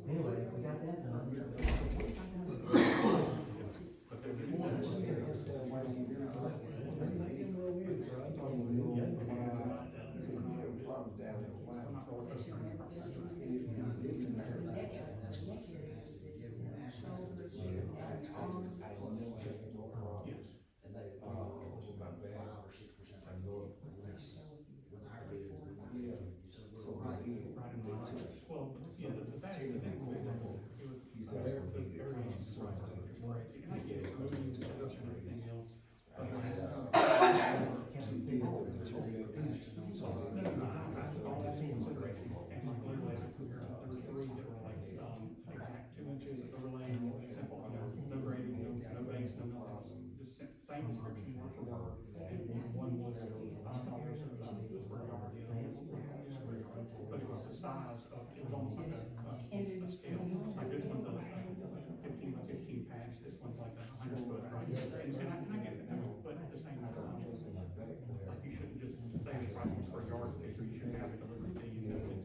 Anyway, we got that done. Same description word for word. One was $5 a square yard, the other was but it was the size of, it was almost like a scale. Like this one's a 15 by 15 patch, this one's like a 100 foot, right? And I get that, but at the same time, like you shouldn't just say it's right on square yard, you should have a delivery fee, you know,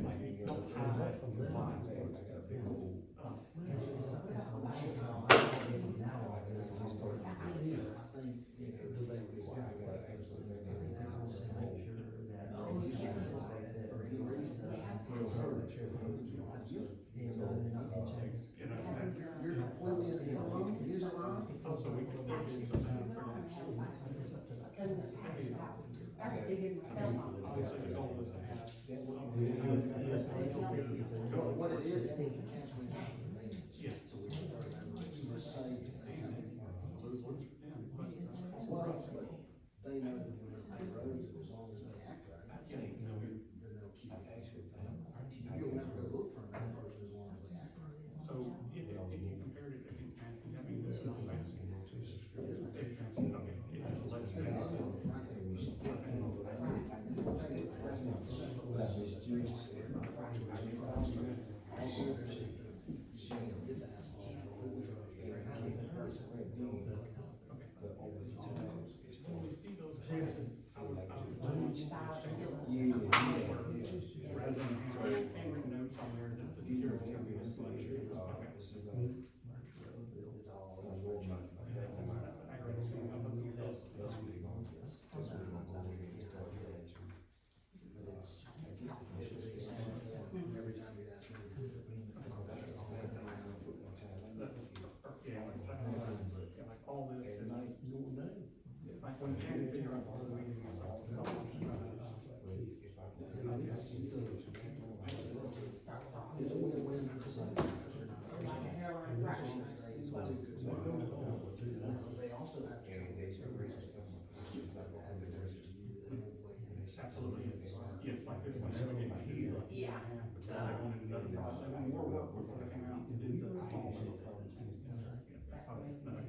like don't hide that from the lines. What it is, Yeah. so we just say, well, but they know that when they pay roads, and as long as they act right, then they'll keep it actually. You don't have to go look for another person as long as they act right. So if you compared it against Massey, I mean, this is not Massey. It's Massey, okay, it's just less than. It's a win-win for the site. They also have to. Absolutely. Yeah, it's like this one, they're getting here. Yeah. Because they wanted another project, I mean, more work before they came out and did the.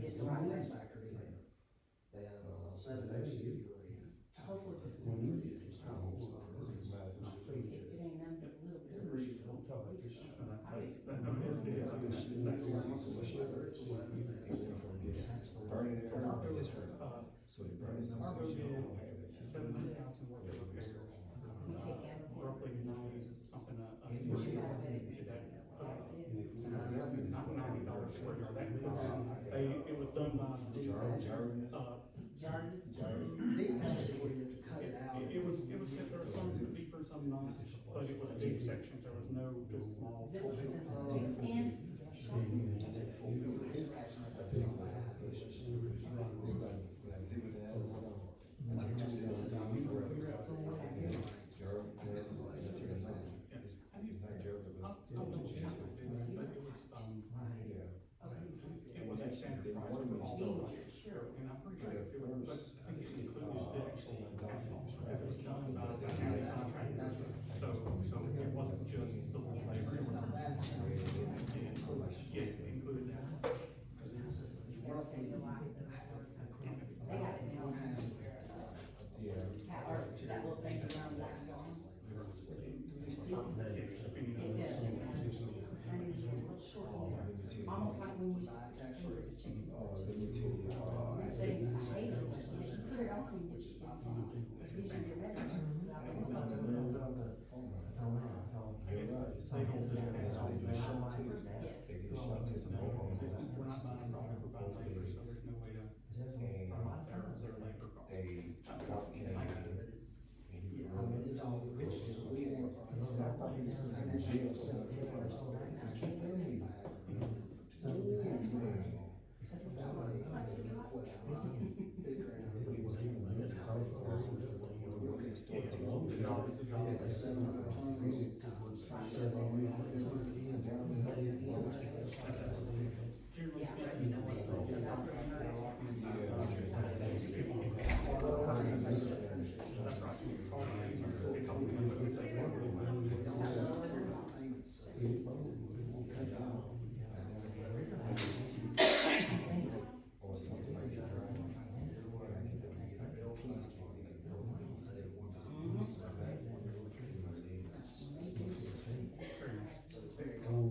It's a win factor, they have 7 days to give you a. Hopefully this When you get it ain't nothing but a little bit. Margaret did 17,000 worth of repairs. Roughly 90 something, not $90 square yard. It was done by, it was, there were some deeper, some not, but it was deep sections, there was no just small. It was a standard price for all those, and I'm pretty sure it was, but I think it includes the actual, it was done by is the job. That's 700 tons, Generally speaking, that's right. Or something like that. Very nice.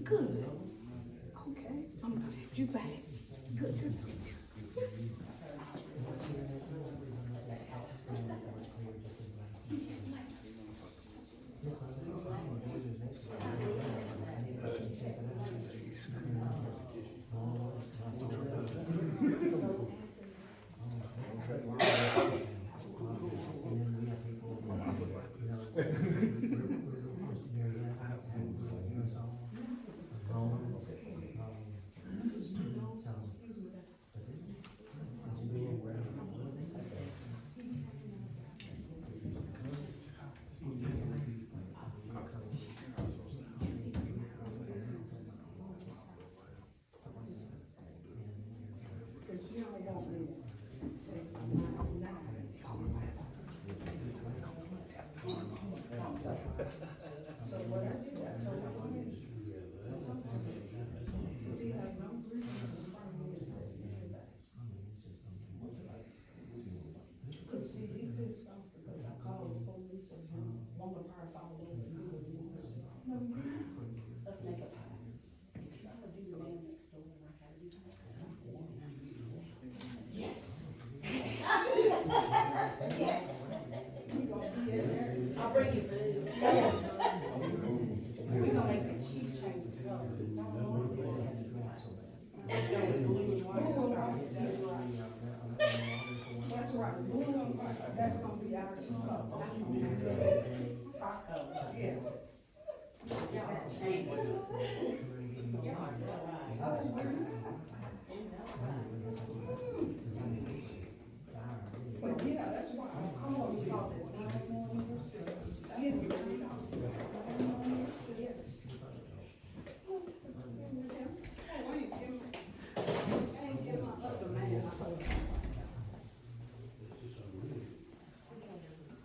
Good. Okay, I'm glad you back. Good to see you. So what I did, I told my client, see how no reason in front of me is that. Cause see, he pissed off because I called the police and him, one of our all over the building. No, Let's make a pie. If you wanna do the man next door, I gotta do that. yes. Yes. You gonna be in there? I'll bring you food. We're gonna make the chief change the color. It's all over the place. That's right, blue and white, that's gonna be our two colors. Our color. Yeah. Y'all have changed. Y'all are so right. Oh, wow. But yeah, that's why I'm gonna call it 911 systems. Yeah. Yes. Oh, I ain't give my other man a hug.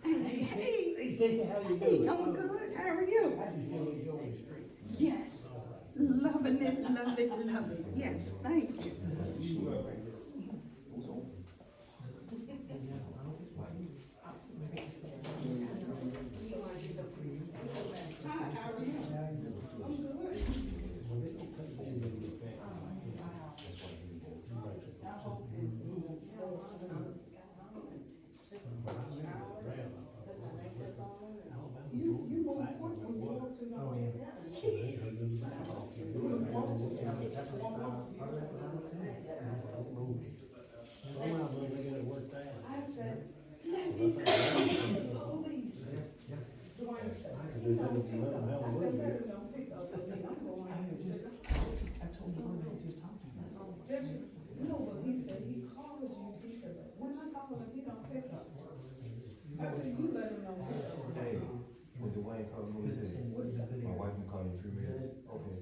Hey, how you Hey, doing? I'm good, how are you? I just really enjoy the street. Yes, loving it, love it, love it, yes, thank you. Hi, how are you? I'm good. You want what we want to know? I said, let me call the police. Dwayne said, he don't pick up. I said, better don't pick up with me, I'm going. I told him I just talked to you. Did you? No, but he said he called you, he said, but when I call him, he don't pick up. I said, you let him know. Hey, when Dwayne called me, he said, my wife can call you in 3 minutes. Okay.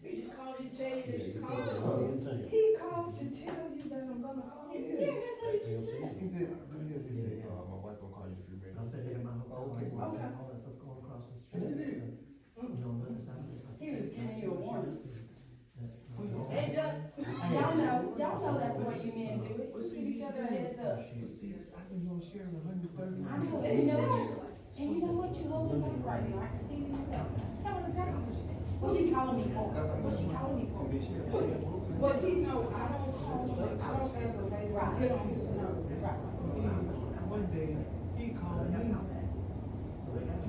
You just called his Jay, you called. He called to tell you that I'm gonna call you. Yeah, that's what he just said. He said, my wife gonna call you in 3 minutes. Okay. And that's it. He was giving you a warning. Hey, Doug, y'all know that's the way you men do it. Give each other a heads up. I've been on sharing 130. I know, and you know what, you holding back right now, I can see it in your face. Tell her exactly what you said. What's she calling me for? What's she calling me for? But he know I don't call him, I don't aggravate him, get on his nerves. Right. One day, he called me. You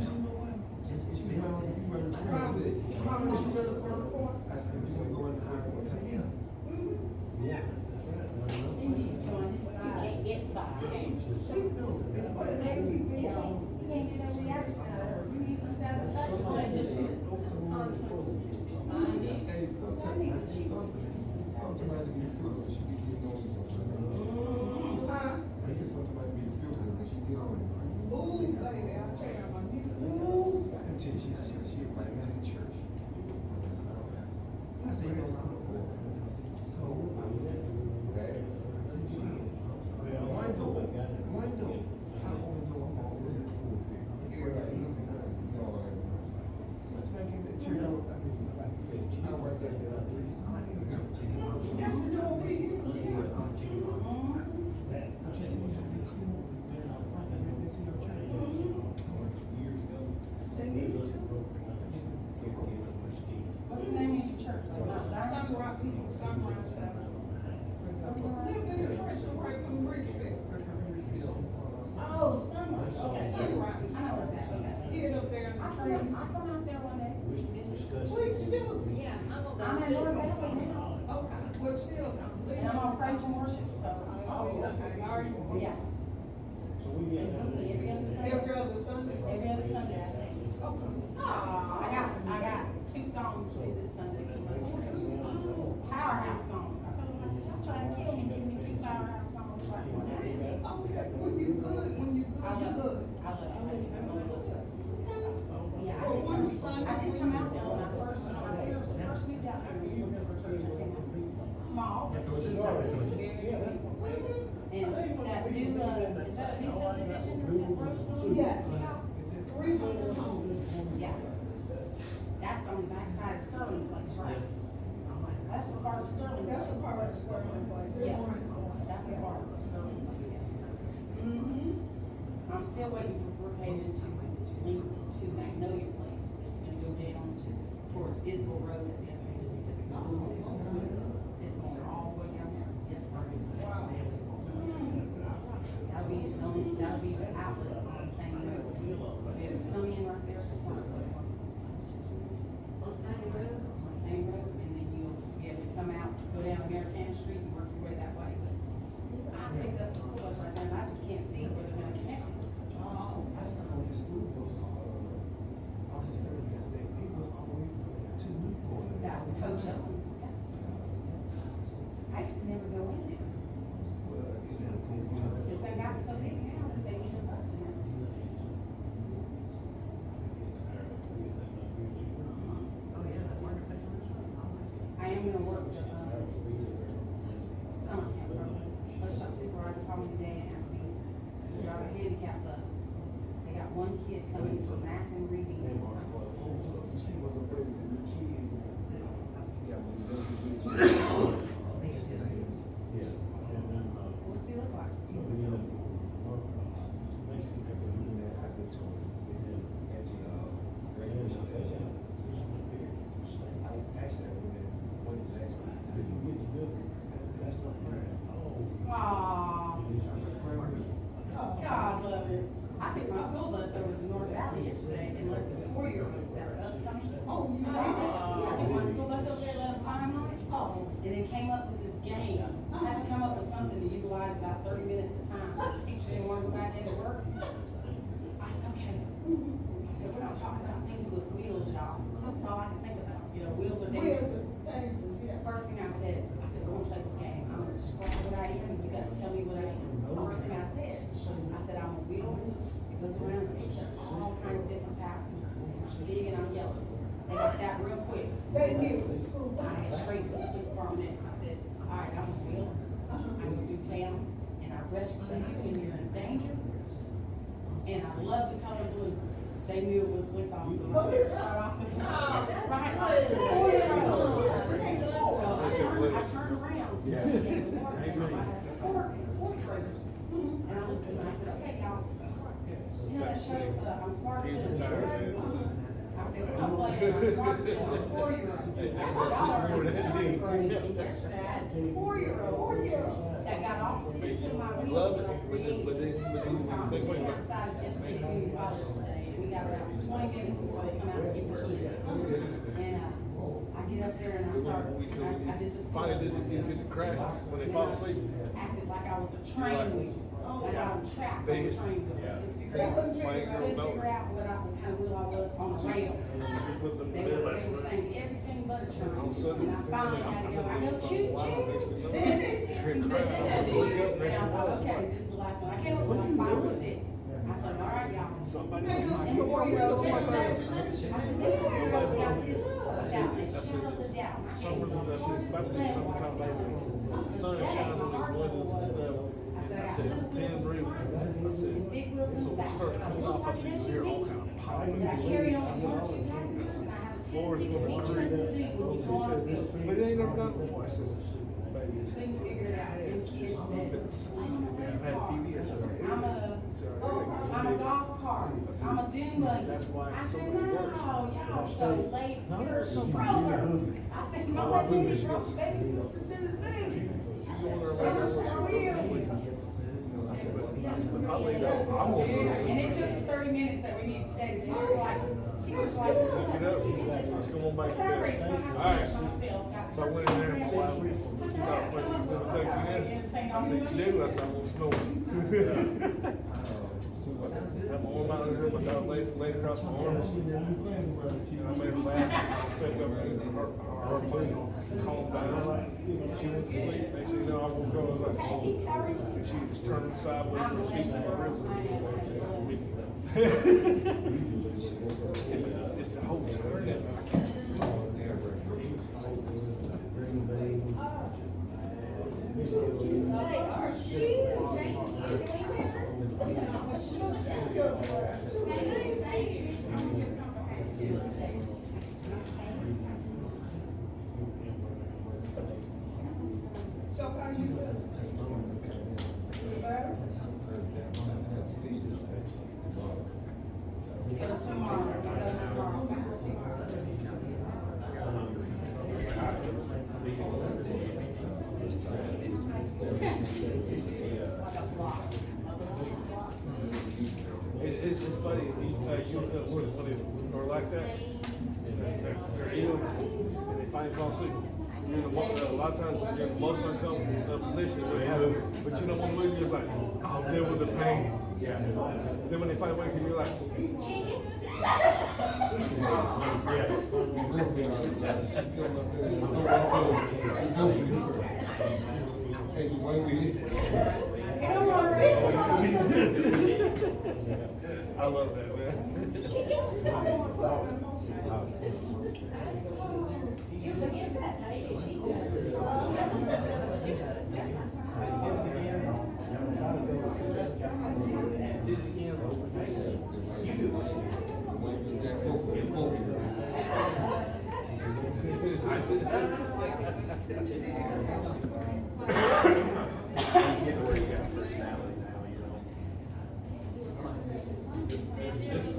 see my wife? She be around, you ready to Probably, probably she really come to court. I said, you wanna go in the front? I said, yeah. Yeah. You need to join this side. You can't get by, can you? But it ain't we be on. You can't get no reaction out of her. You need some satisfaction. Hey, sometimes you feel it, she be getting on you sometimes. Huh? I said something might be the filter, but she get on you. Ooh, baby, I tell you, I'm you. Ooh. Until she invite me to the church. I said, you know something? So, I went back, I couldn't get in. One door, I opened the door, I'm always at the pulpit. Everybody looked at me, you know, like, let's make it the church. I right there, That's what you over here. But you see, we had to come over, man, I right there, they see our church. Years ago. They need you. What's the name of your church? Sunrise people, sunrise family. Live in the church right from Ridgeville. Oh, Sunrise, okay. Sunrise. I know what's that, okay. Hid up there in the trees. I come out there one day. Please do. Yeah, I'm at North Valley now. Okay, well, still, And I'm on praise and worship, so. oh, okay, are you? Yeah. Every other Sunday. Every other Sunday? Every other Sunday I sing. Okay. I got 2 songs to do this Sunday. Powerhouse songs. I told them, I said, y'all trying to kill me, give me 2 powerhouse songs right now. Okay, when you good, you I love good. it. I love it. Yeah, Well, one Sunday. I didn't come out there when I first week out there. Small. And That's on the backside of Sterling Place, right? I'm like, that's a part of Sterling. That's a part of the Sterling Place. Yeah, that's a part of Sterling Place, yeah. I'm still waiting for Brookhaven to link to Magnolia Place, which is gonna go down towards Isbell Road at the other end. It's going all the way down there, yes, sir. Wow. That'll be its own, that'll be the outlet on the same road. It'll come in right there at the front. On the same road? On the same road, and then you'll be able to come out, go down American Street and work your way that way. But I picked up the school bus right now, and I just can't see where they're gonna connect. I saw the school bus, I was just there yesterday, people are waiting to Newport. That's Coach Owens, yeah. I used to never go in there. Because they got so big now that they need a bus in there. I am gonna work the, summer camp program. Bus shop supervisor called me today and asked me to drive a handicap bus. They got one kid coming for math and reading this summer. You see what the baby, the kid, he got one of those kids. What's he look like? Aww. God love it. I took my school bus over to North Valley yesterday and let the 4-year-olds that are upcoming. Oh, you did? I took my school bus over there, let them climb on it. Oh. And then came up with this game. I had to come up with something to utilize about 30 minutes at a time. So the teacher didn't want to go back into work. I said, okay. I said, we're not talking about things with wheels, y'all. That's all I can think about. You know, wheels are Wheels dangerous. are dangerous, yeah. First thing I said, we're gonna play this game. I'm gonna describe what I am, and you gotta tell me what I am. First thing I said, I'm a wheel that goes around and picks up all kinds of different passengers. I'm big and I'm yellow. They got that real quick. They knew the school I bus. went straight to the police department next. I said, all right, I'm a wheel. I'm gonna do town, and I rescue you when you're in danger. And I love the color blue. They knew it was a police officer. Right off the top. Right off the I turned around. And the water had four traders. And I looked at them and I said, okay, y'all. You know that show, I'm smarter than a 10-year-old? I said, we're not playing, I'm smarter than a 4-year-old. Y'all are in 4th grade, and yesterday I had a 4-year-old that got all 6 of my wheels that I created. So I'm sitting outside of Jeff State Community College today, and we got about 20 minutes before they come out to get their kids. And, I get up there and I start, I did this. Finally didn't get the crash when they fall asleep. Acted like I was a train wheel, like I was trapped on a train wheel. Couldn't figure out what kind of wheel I was on the rail. They were saying everything but a train. And I finally had to go, I go choo choo. And I thought, okay, this is the last one. I came up with like 5 or 6. I told them, all right, y'all. And the 4-year-old, I said, the 4-year-old got this without a shadow of a doubt. The sun shines on these windows and stuff. I said, 10 breathing. I said, Big wheels in so the when back. it starts coming off, I see you hear all kind of pop. But I carry only 1 or 2 passengers, and I have a tendency to reach for the zoo when we go on a field trip. But it ain't never done it before. I said, baby, it's Couldn't figure it out. Them kids said, I'm a race had car. TV. I said, I'm a golf cart. I'm a dune buggy. That's why I it's so said, much no, worse. y'all so late. You're a stroller. I said, my baby brought your baby sister to the zoo. I said, but if I lay down, I'm gonna go to sleep. And it took the 30 minutes that we needed today. The teacher's like, let's Get up, let's go on back to bed. All right. So I went in there and said, she got a question, you gonna take me in? I said, you do? I said, I'm gonna snore. Had my arm out here, my dog laid across my arm. And I made her laugh. I set up and her phone calmed down. She went to sleep. Next thing you know, I woke up, I was like, oh. And she was turning sideways with her feet in my ribs. It's the whole time. Like a block. It's funny, you when they are like that, they're ill, and they finally fall sick. You're in a lot of times you're in the most uncomfortable position when they have it, but you know, one way you're just like, I'll deal with the pain. Yeah. Then when they find away, you're like, I love that, man. You forget that, hey?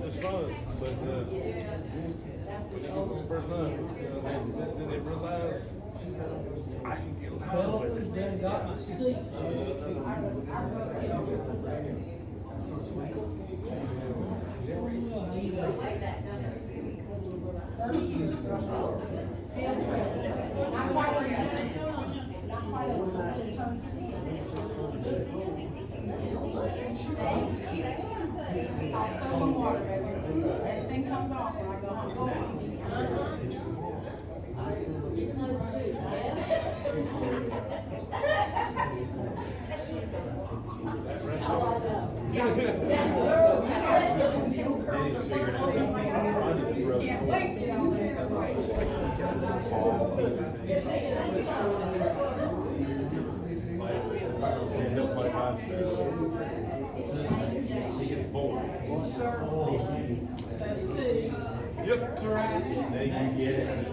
It's fun, but when they get to the first line, then they realize I can get loud with it. Then got my seat. Not quite over yet. Not quite over, I just turned 10. I'll fill the water, baby. Everything comes off when I go home. You're close too, Can't wait to get on there. And help my mind he gets bored. Yep. There you get it.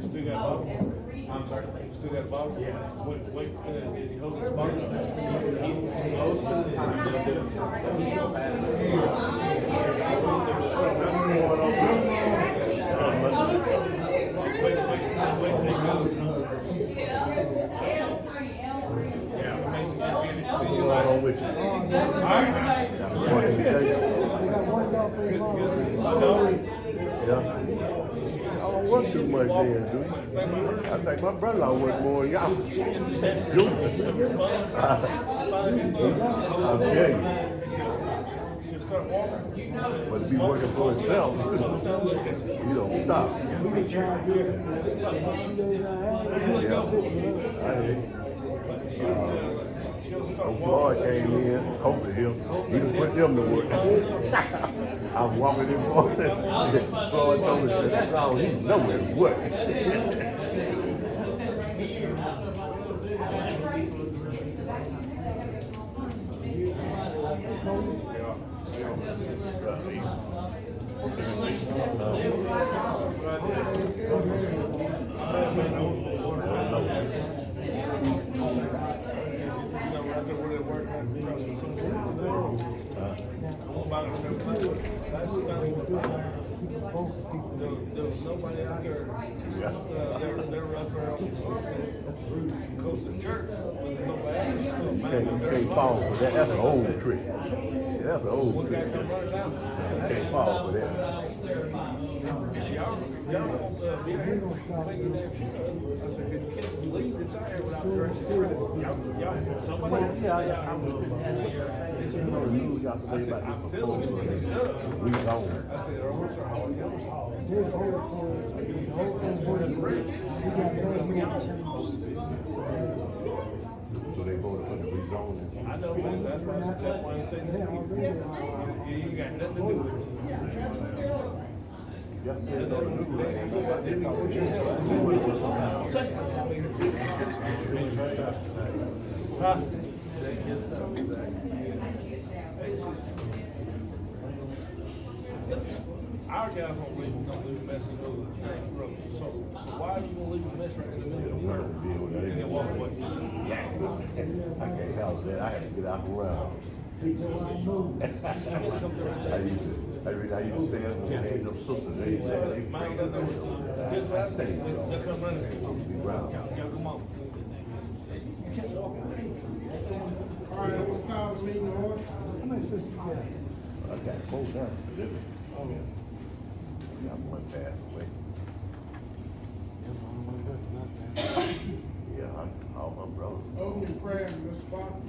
Still got a bottle? I'm sorry. Still got a bottle? Yeah. Wait, is he holding his bottle? He's most of the time he'll do it. So he's so bad. Wait till he goes. Yeah, amazing. Right on with you. All right. Yeah. I don't work too much then, dude. I think my brother-in-law work more than y'all. I'll tell you. But be working for himself, you don't stop. Floyd came in, hoping him. He done put them to work. I was walking in morning. Floyd told me, oh, he know where he work. There was nobody out there. They were up there on the coast of church. You can't fall for that. That's an old trick. That's an old trick. You can't fall for that. Y'all be here thinking that shit. I said, you can't leave this out here without dressing for it. Y'all had somebody else to stay out here. I said, I'm telling you, We on. I said, I'm going to start hauling y'all's haul. So they voted for the rezoning. I know, man. That's why I said that. You ain't got nothing to do with it. Yes, sir. Huh? I our guys don't leave, we're gonna leave a mess in the middle of the road. So why are you gonna leave a mess right in the middle of the road? And then walk away? I can't help that, I had to get out the round. I used to stay up and hand them sisters, they said they bring them over. Just what I think, they'll come running. Be round. Y'all come on. You can't walk away. All right, we'll call the meeting to order. How many sisters you got? I got four down for living. Got one passed away. Yeah, all my brothers. Opening prayer, Mr. Fox.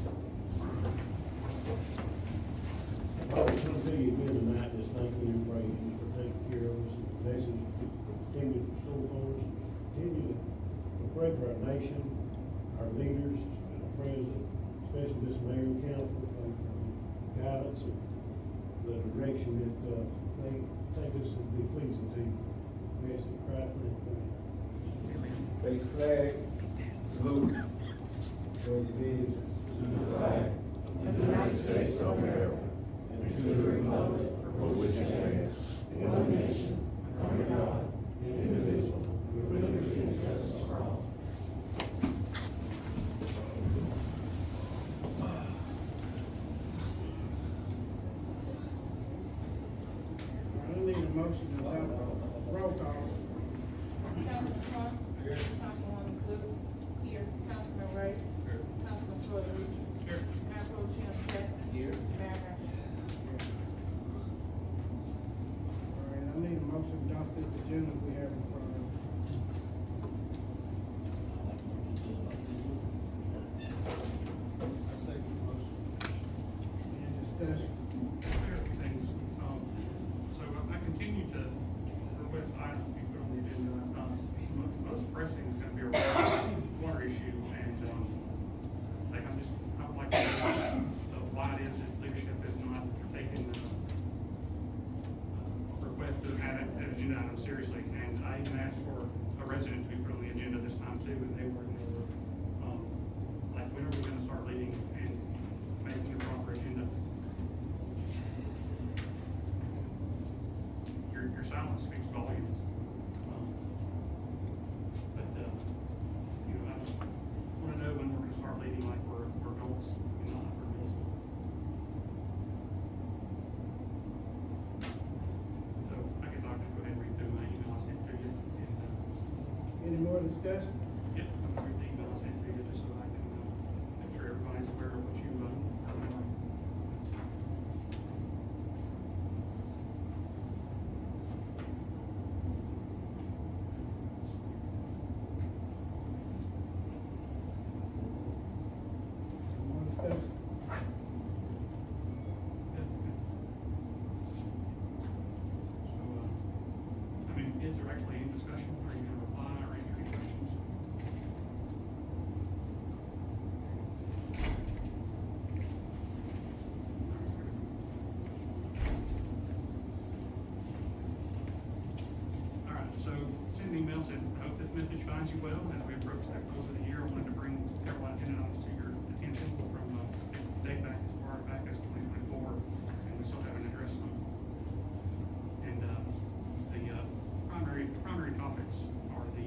Father, come to you again tonight, just thank you and praise you for taking care of us, and blessing us, continue to restore on us, continue to pray for our nation, our leaders, our president, especially this mayor and council, pray for the guidance and the direction that, they take us and be pleasing to you. We ask in Christ's name, Face flag, salute. Show your allegiance to the flag of the United States of America, and to the republic for which it stands, one nation, under God, indivisible, with liberty and justice for all. I need a motion to adopt a roll call. Councilman Trump. Here. Councilwoman Clue. Here. Councilman Ray. Here. Councilman Troy Luce. Here. Mayor Pro Tem Chapman. Here. Mayor Margaret. All right, I need a motion to adopt this agenda we have in front of us. I say motion. Any discussion? There are a few things, so I continue to request items to be put on the agenda. Most pressing is gonna be a water issue, and, like, I would like to know why it is that leadership is not taking the request to add an agenda item seriously, and I even asked for a resident to be put on the agenda this time too, and they weren't, like, when are we gonna start leading and making a proper agenda? Your silence speaks volumes. But, you know, I just wanna know when we're gonna start leading like we're adults, and not like we're middle school. So I guess I'll just go ahead and read through my email I sent to you, and, Any more discussion? yeah, I'm gonna read the email I sent to you just so I can, make sure everybody's aware of what you, are doing. Any more discussion? So, I mean, is there actually any discussion, are you gonna reply or answer any questions? All right, so send an email, said, I hope this message finds you well. As we approach the close of the year, I wanted to bring several agenda items to your attention from, date back as far back as 2024, and we still haven't addressed them. And, the, primary topics are the,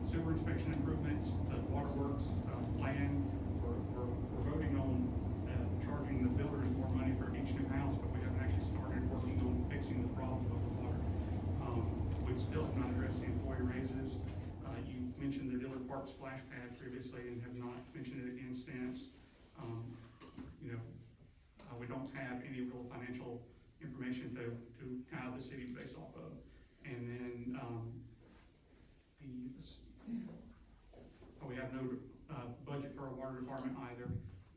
sewer inspection improvements, the waterworks, plan. We're voting on, charging the builders more money for each new house, but we haven't actually started working on fixing the problem of the water. We still have not addressed the employee raises. You mentioned the Dillard Park splash pad previously and have not mentioned it again since. You know, we don't have any real financial information to kind of the city based off of. And then, we have no, budget for our water department either.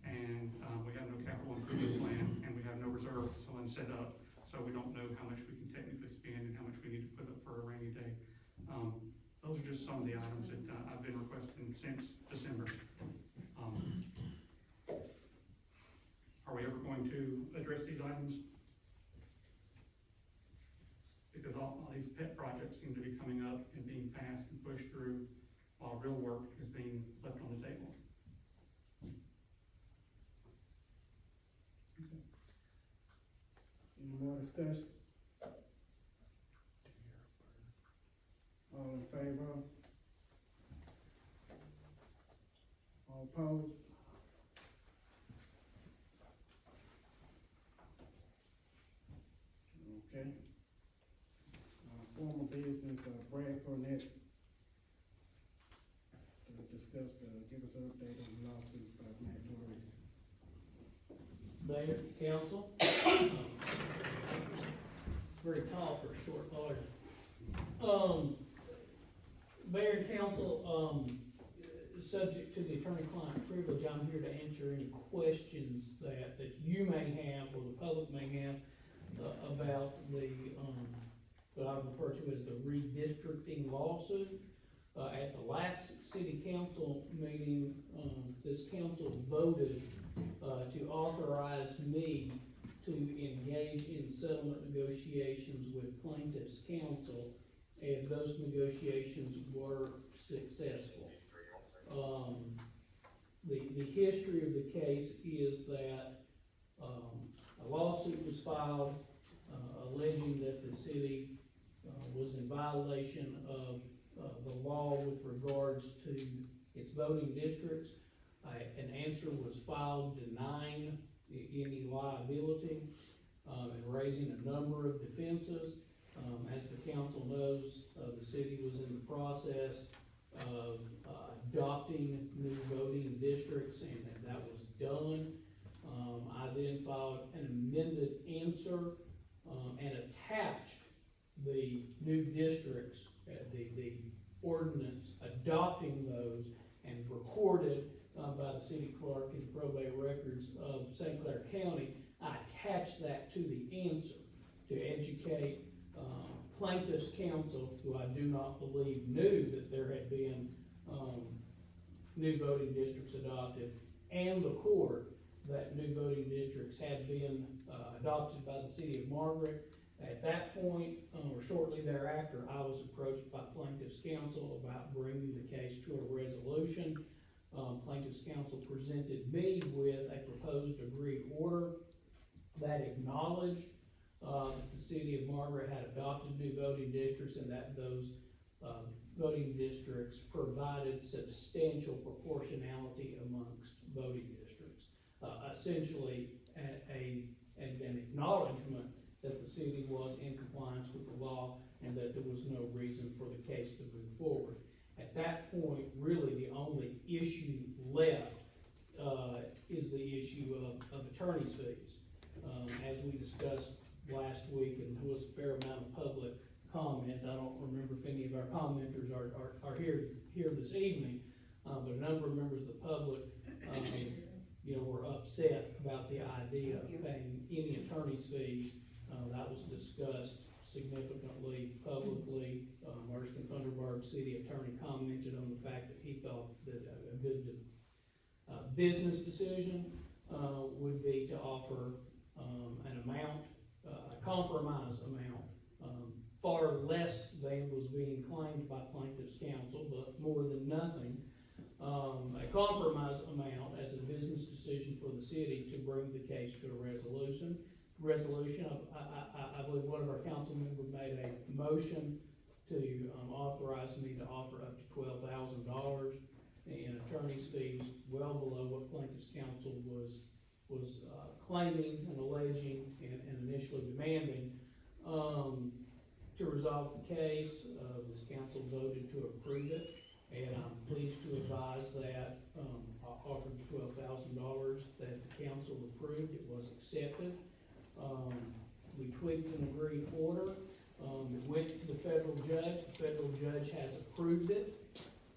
And, we have no capital improvement plan, and we have no reserve fund set up. So we don't know how much we can technically spend and how much we need to put up for a rainy day. Those are just some of the items that, I've been requesting since December. Are we ever going to address these items? Because all these pet projects seem to be coming up and being passed and pushed through, while real work is being left on the table. Any more discussion? All in favor? All opposed? Okay. Formal business, Brad Cornett, to discuss, give us an update on the lawsuit by Matt Torres. Mayor, council, very tall for a short lawyer. Mayor and council, subject to the attorney-client privilege, I'm here to answer any questions that you may have or the public may have about the, what I refer to as the redistricting lawsuit. At the last city council meeting, this council voted to authorize me to engage in settlement negotiations with plaintiff's counsel, and those negotiations were successful. The history of the case is that a lawsuit was filed alleging that the city was in violation of the law with regards to its voting districts. An answer was filed denying any liability and raising a number of defenses. As the council knows, the city was in the process of adopting new voting districts, and that was done. I then filed an amended answer and attached the new districts, the ordinance adopting those, and recorded by the city clerk in probate records of St. Clair County. I attached that to the answer to educate plaintiff's counsel, who I do not believe knew that there had been new voting districts adopted, and the court that new voting districts had been adopted by the city of Margaret. At that point, or shortly thereafter, I was approached by plaintiff's counsel about bringing the case to a resolution. Plaintiff's counsel presented me with a proposed agreed order that acknowledged that the city of Margaret had adopted new voting districts, and that those voting districts provided substantial proportionality amongst voting districts. Essentially, an acknowledgement that the city was in compliance with the law and that there was no reason for the case to move forward. At that point, really the only issue left is the issue of attorney's fees. As we discussed last week, and there was a fair amount of public comment. I don't remember if any of our commenters are here this evening, but a number of members of the public, were upset about the idea of paying any attorney's fees. That was discussed significantly publicly. Marston Thunderbird city attorney commented on the fact that he thought that a good business decision would be to offer an amount, a compromise amount, far less than was being claimed by plaintiff's counsel, but more than nothing, a compromise amount as a business decision for the city to bring the case to a resolution. I believe one of our council members made a motion to authorize me to offer up to $12,000 in attorney's fees, well below what plaintiff's counsel was claiming and alleging and initially demanding. To resolve the case, this council voted to approve it, and I'm pleased to advise that I offered $12,000 that the council approved. It was accepted. We tweaked an agreed order. It went to the federal judge. The federal judge has approved it.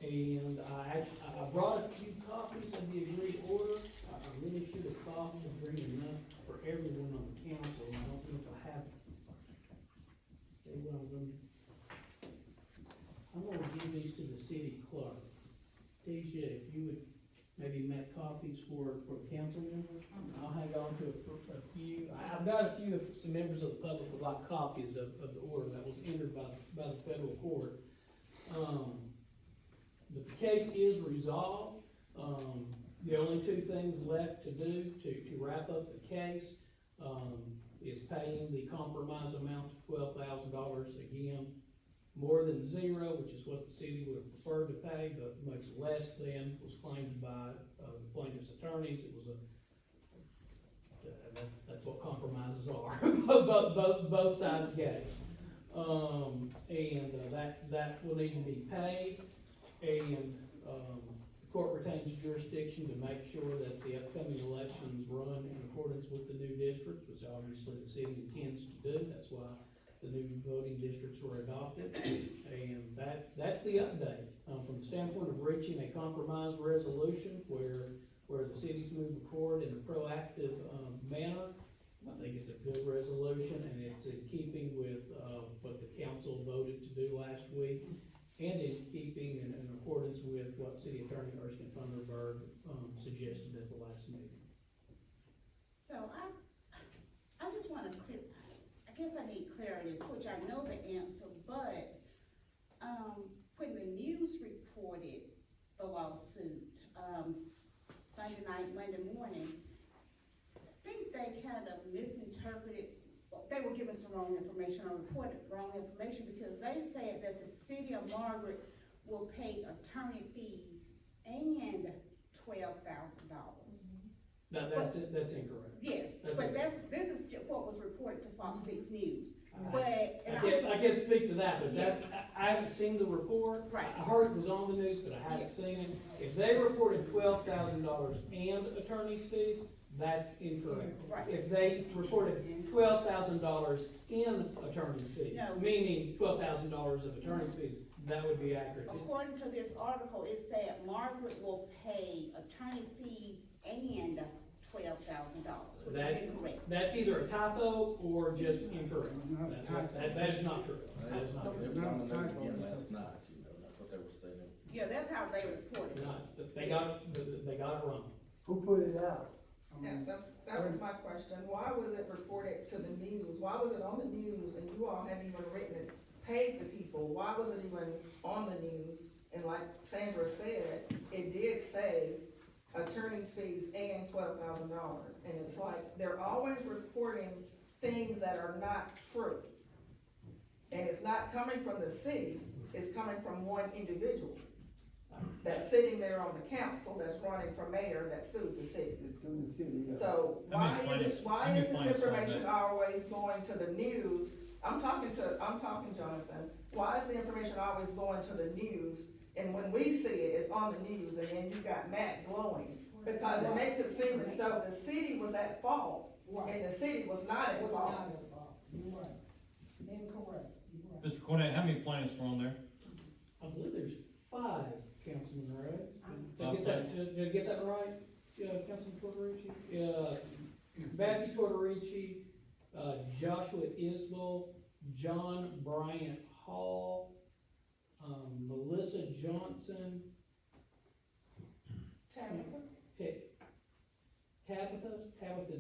And I brought a few copies of the agreed order. I really should have thought to bring enough for everyone on the council. I don't know if I have. Okay, well, I'm gonna give these to the city clerk. Deja, if you would maybe make copies for the council members. I'll hang on to a few. I've got a few, some members of the public would like copies of the order that was entered by the federal court. But the case is resolved. The only two things left to do to wrap up the case is paying the compromise amount of $12,000. Again, more than zero, which is what the city would have preferred to pay, but much less than was claimed by, the plaintiff's attorneys. It was that's what compromises are, both sides get it. That will need to be paid, and, the court retains jurisdiction to make sure that the upcoming elections run in accordance with the new districts, which obviously the city intends to do. That's why the new voting districts were adopted, and that's the update. From the standpoint of reaching a compromise resolution where the cities move forward in a proactive, manner, I think it's a good resolution, and it's in keeping with, what the council voted to do last week, and in keeping and in accordance with what City Attorney Erskine Thunderberg, suggested at the last meeting. So I just wanna I guess I need clarity, which I know the answer, but, when the news reported the lawsuit, Sunday night, Monday morning, I think they kind of misinterpreted, they were given some wrong information or reported wrong information, because they said that the city of Margaret will pay attorney fees and $12,000. Now, that's incorrect. Yes, That's but it. this is what was reported to Fox 6 News, but. I can't speak to that, but I haven't seen the report. Right. I heard it was on the news, but I haven't seen it. If they reported $12,000 and attorney's fees, that's incorrect. Right. If they reported $12,000 in attorney's fees, No. meaning $12,000 of attorney's fees, that would be accurate. According to this article, it said Margaret will pay attorney fees and $12,000, which That- is incorrect. That's either a typo or just incorrect. That is not true. That is not They true. were trying to learn again last night, that's what they were saying. Yeah, that's how they reported it. Not- They got it wrong. Who put it out? Yeah, that was my question, why was it reported to the news, why was it on the news, and you all hadn't even written it, paid the people, why was it even on the news? And like Sandra said, it did say attorney's fees and $12,000, and it's like, they're always reporting things that are not true. And it's not coming from the city, it's coming from one individual that's sitting there on the council, that's running for mayor, that sued the city. It's in the city. Yeah. So why is this information always going to the news? I'm talking Jonathan, why is the information always going to the news? And when we see it, it's on the news, and then you got Matt glowing, because it makes it seem as though the city was at fault, and the city was not at fault. You're right. Incorrect. You're right. Mr. Cornett, how many plaintiffs were on there? I believe there's 5, Councilman, right? Did I get that right? Councilman Tortorici? Matthew Tortorici, Joshua Isbell, John Bryant Hall, Melissa Johnson, Tabitha.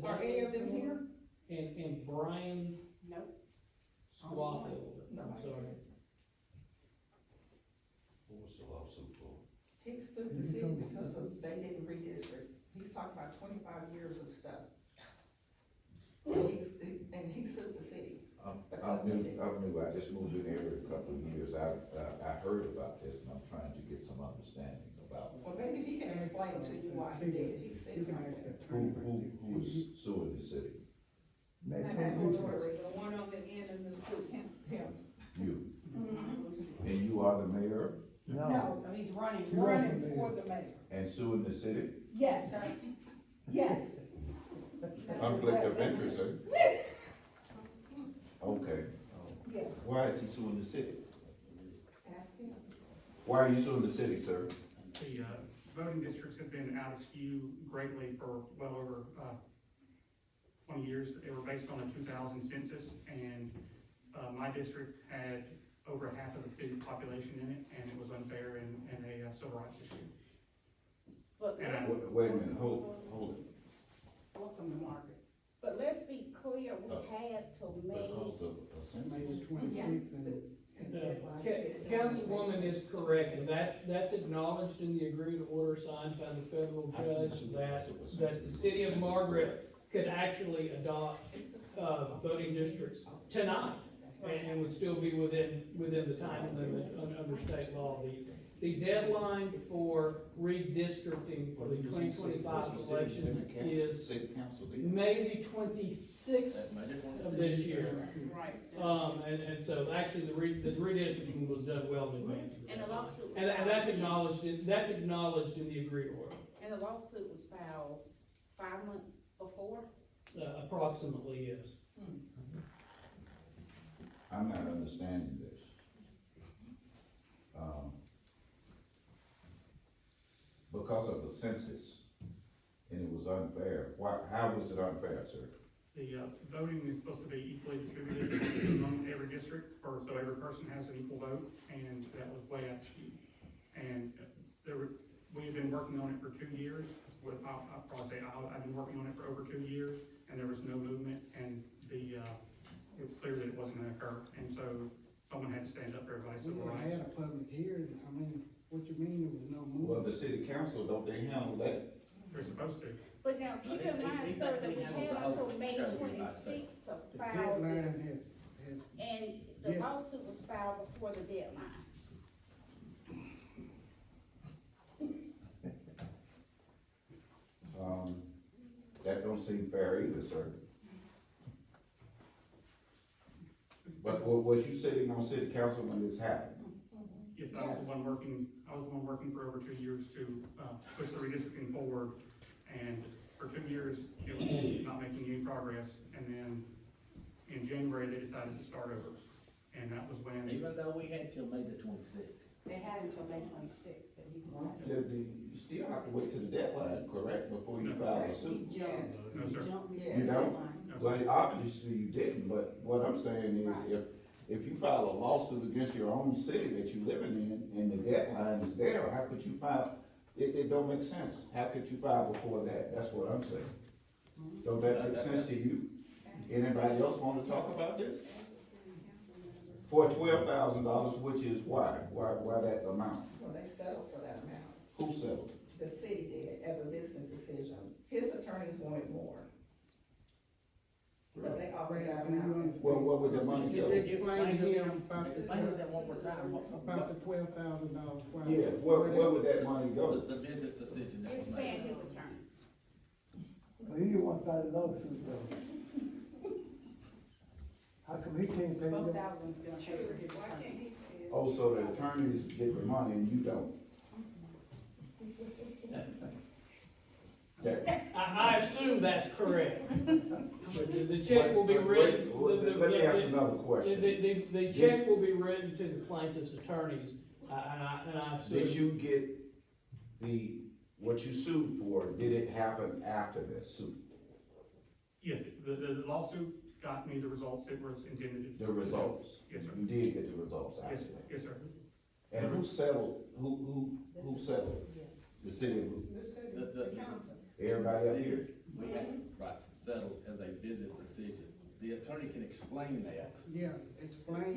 Are any of them here? And Brian Nope. Squafield, No. I'm sorry. What was the lawsuit for? He sued the city because they didn't redistrict. He's talking about 25 years of stuff. And he sued the city. I'm new, I just moved in here a couple of years, I heard about this, and I'm trying to get some understanding about Well, maybe he can explain to you why he did. He said. You can ask the who attorney. is suing the city. The one on the end of the suit, him. You. And you are the mayor No. He's running for the mayor. and suing the city? Yes, yes. Conflict of interest, sir? Okay. Yeah. Why is he suing the city? Ask him. Why are you suing the city, sir? The, voting districts have been out of skew greatly for well over, 20 years. They were based on a 2000 census, and, my district had over half of the city's population in it, and it was unfair and a civil rights issue. But And I- Wait a minute, hold it. welcome to Margaret. But let's be clear, we had to make. May the 26th and. Councilwoman is correct, and that's acknowledged in the agreed order signed by the federal judge, that the city of Margaret could actually adopt, voting districts tonight, and would still be within the time limit under state law. The deadline for redistricting for the 2025 elections is May the 26th of this year. Right. And so actually the redistricting was done well in advance. And the lawsuit. was And filed- that's acknowledged in the agreed order, And the lawsuit was filed 5 months before? approximately, yes. I'm not understanding this. Because of the census, and it was unfair, how was it unfair, sir? The, voting is supposed to be equally distributed among every district, so every person has an equal vote, and that was way out skewed. And we have been working on it for 2 years, I've been working on it for over 2 years, and there was no movement, and it was clear that it wasn't gonna occur, and so someone had to stand up for everybody's We civil would rights. have had a public hearing, I mean, what you mean there was no Well, movement? the city council, don't they handle that? They're supposed to. But now, keep in mind, sir, that we had until May 26th to The file deadline this. has, And the Yeah. lawsuit was filed before the deadline. That don't seem fair either, sir. But was you sitting on city council when this happened? Yes, I was the one working for over 2 years to, push the redistricting forward, and for 2 years, it was not making any progress, and then in January, they decided to start over, and that was when. Even though we had till May the 26th. They had until May 26th, but he decided. You still have to wait till the deadline, correct, before you file a suit? Yes. No, sir. Yes. You don't? Well, obviously you didn't, but what I'm saying is, if you file a lawsuit against your own city that you living in, and the deadline is there, how could you file? It don't make sense. How could you file before that? That's what I'm saying. Don't that make sense to you? Anybody else wanna talk about this? For $12,000, which is why that amount? Well, they settled for that amount. Who settled? The city did, as a business decision. His attorneys wanted more. But they already got an amount. Well, where would the money go? explain to him about Explain to them one more time. about the $12,000. Yeah, where would that money go? The business decision that It's was paying made. his attorneys. Well, he wants that lawsuit though. How come he can't pay Both them? thousands gonna pay for his attorneys. Oh, so the attorneys get the money and you don't? That, I assume that's correct. But the check will be written. Let me ask another question. The check will be written to the plaintiff's attorneys, and I assume. Did you get what you sued for, did it happen after the suit? Yes, the lawsuit got me the results it was intended to. The results? Yes, sir. You did get the results Yes, after that? yes, sir. And who settled, who settled? The city of who? The Everybody up here? We had, right, settled as a business decision. The attorney can explain that. Yeah, You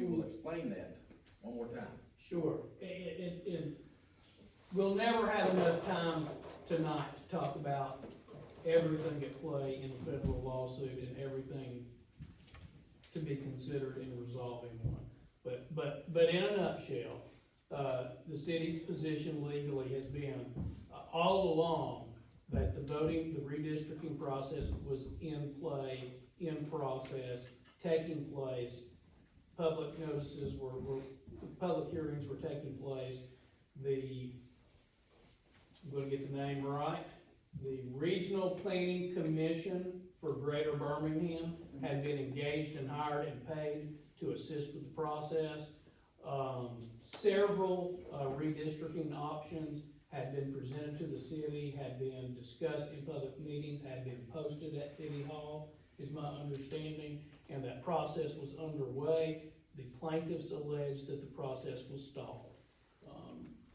will explain, explain that one more time. Sure, we'll never have enough time tonight to talk about everything at play in the federal lawsuit and everything to be considered in resolving one. But in a nutshell, the city's position legally has been all along that the redistricting process was in play, in process, taking place. Public notices public hearings were taking place. I'm gonna get the name right, the Regional Planning Commission for Greater Birmingham had been engaged and hired and paid to assist with the process. Several redistricting options had been presented to the city, had been discussed in public meetings, had been posted at City Hall, is my understanding, and that process was underway. The plaintiffs alleged that the process was stalled.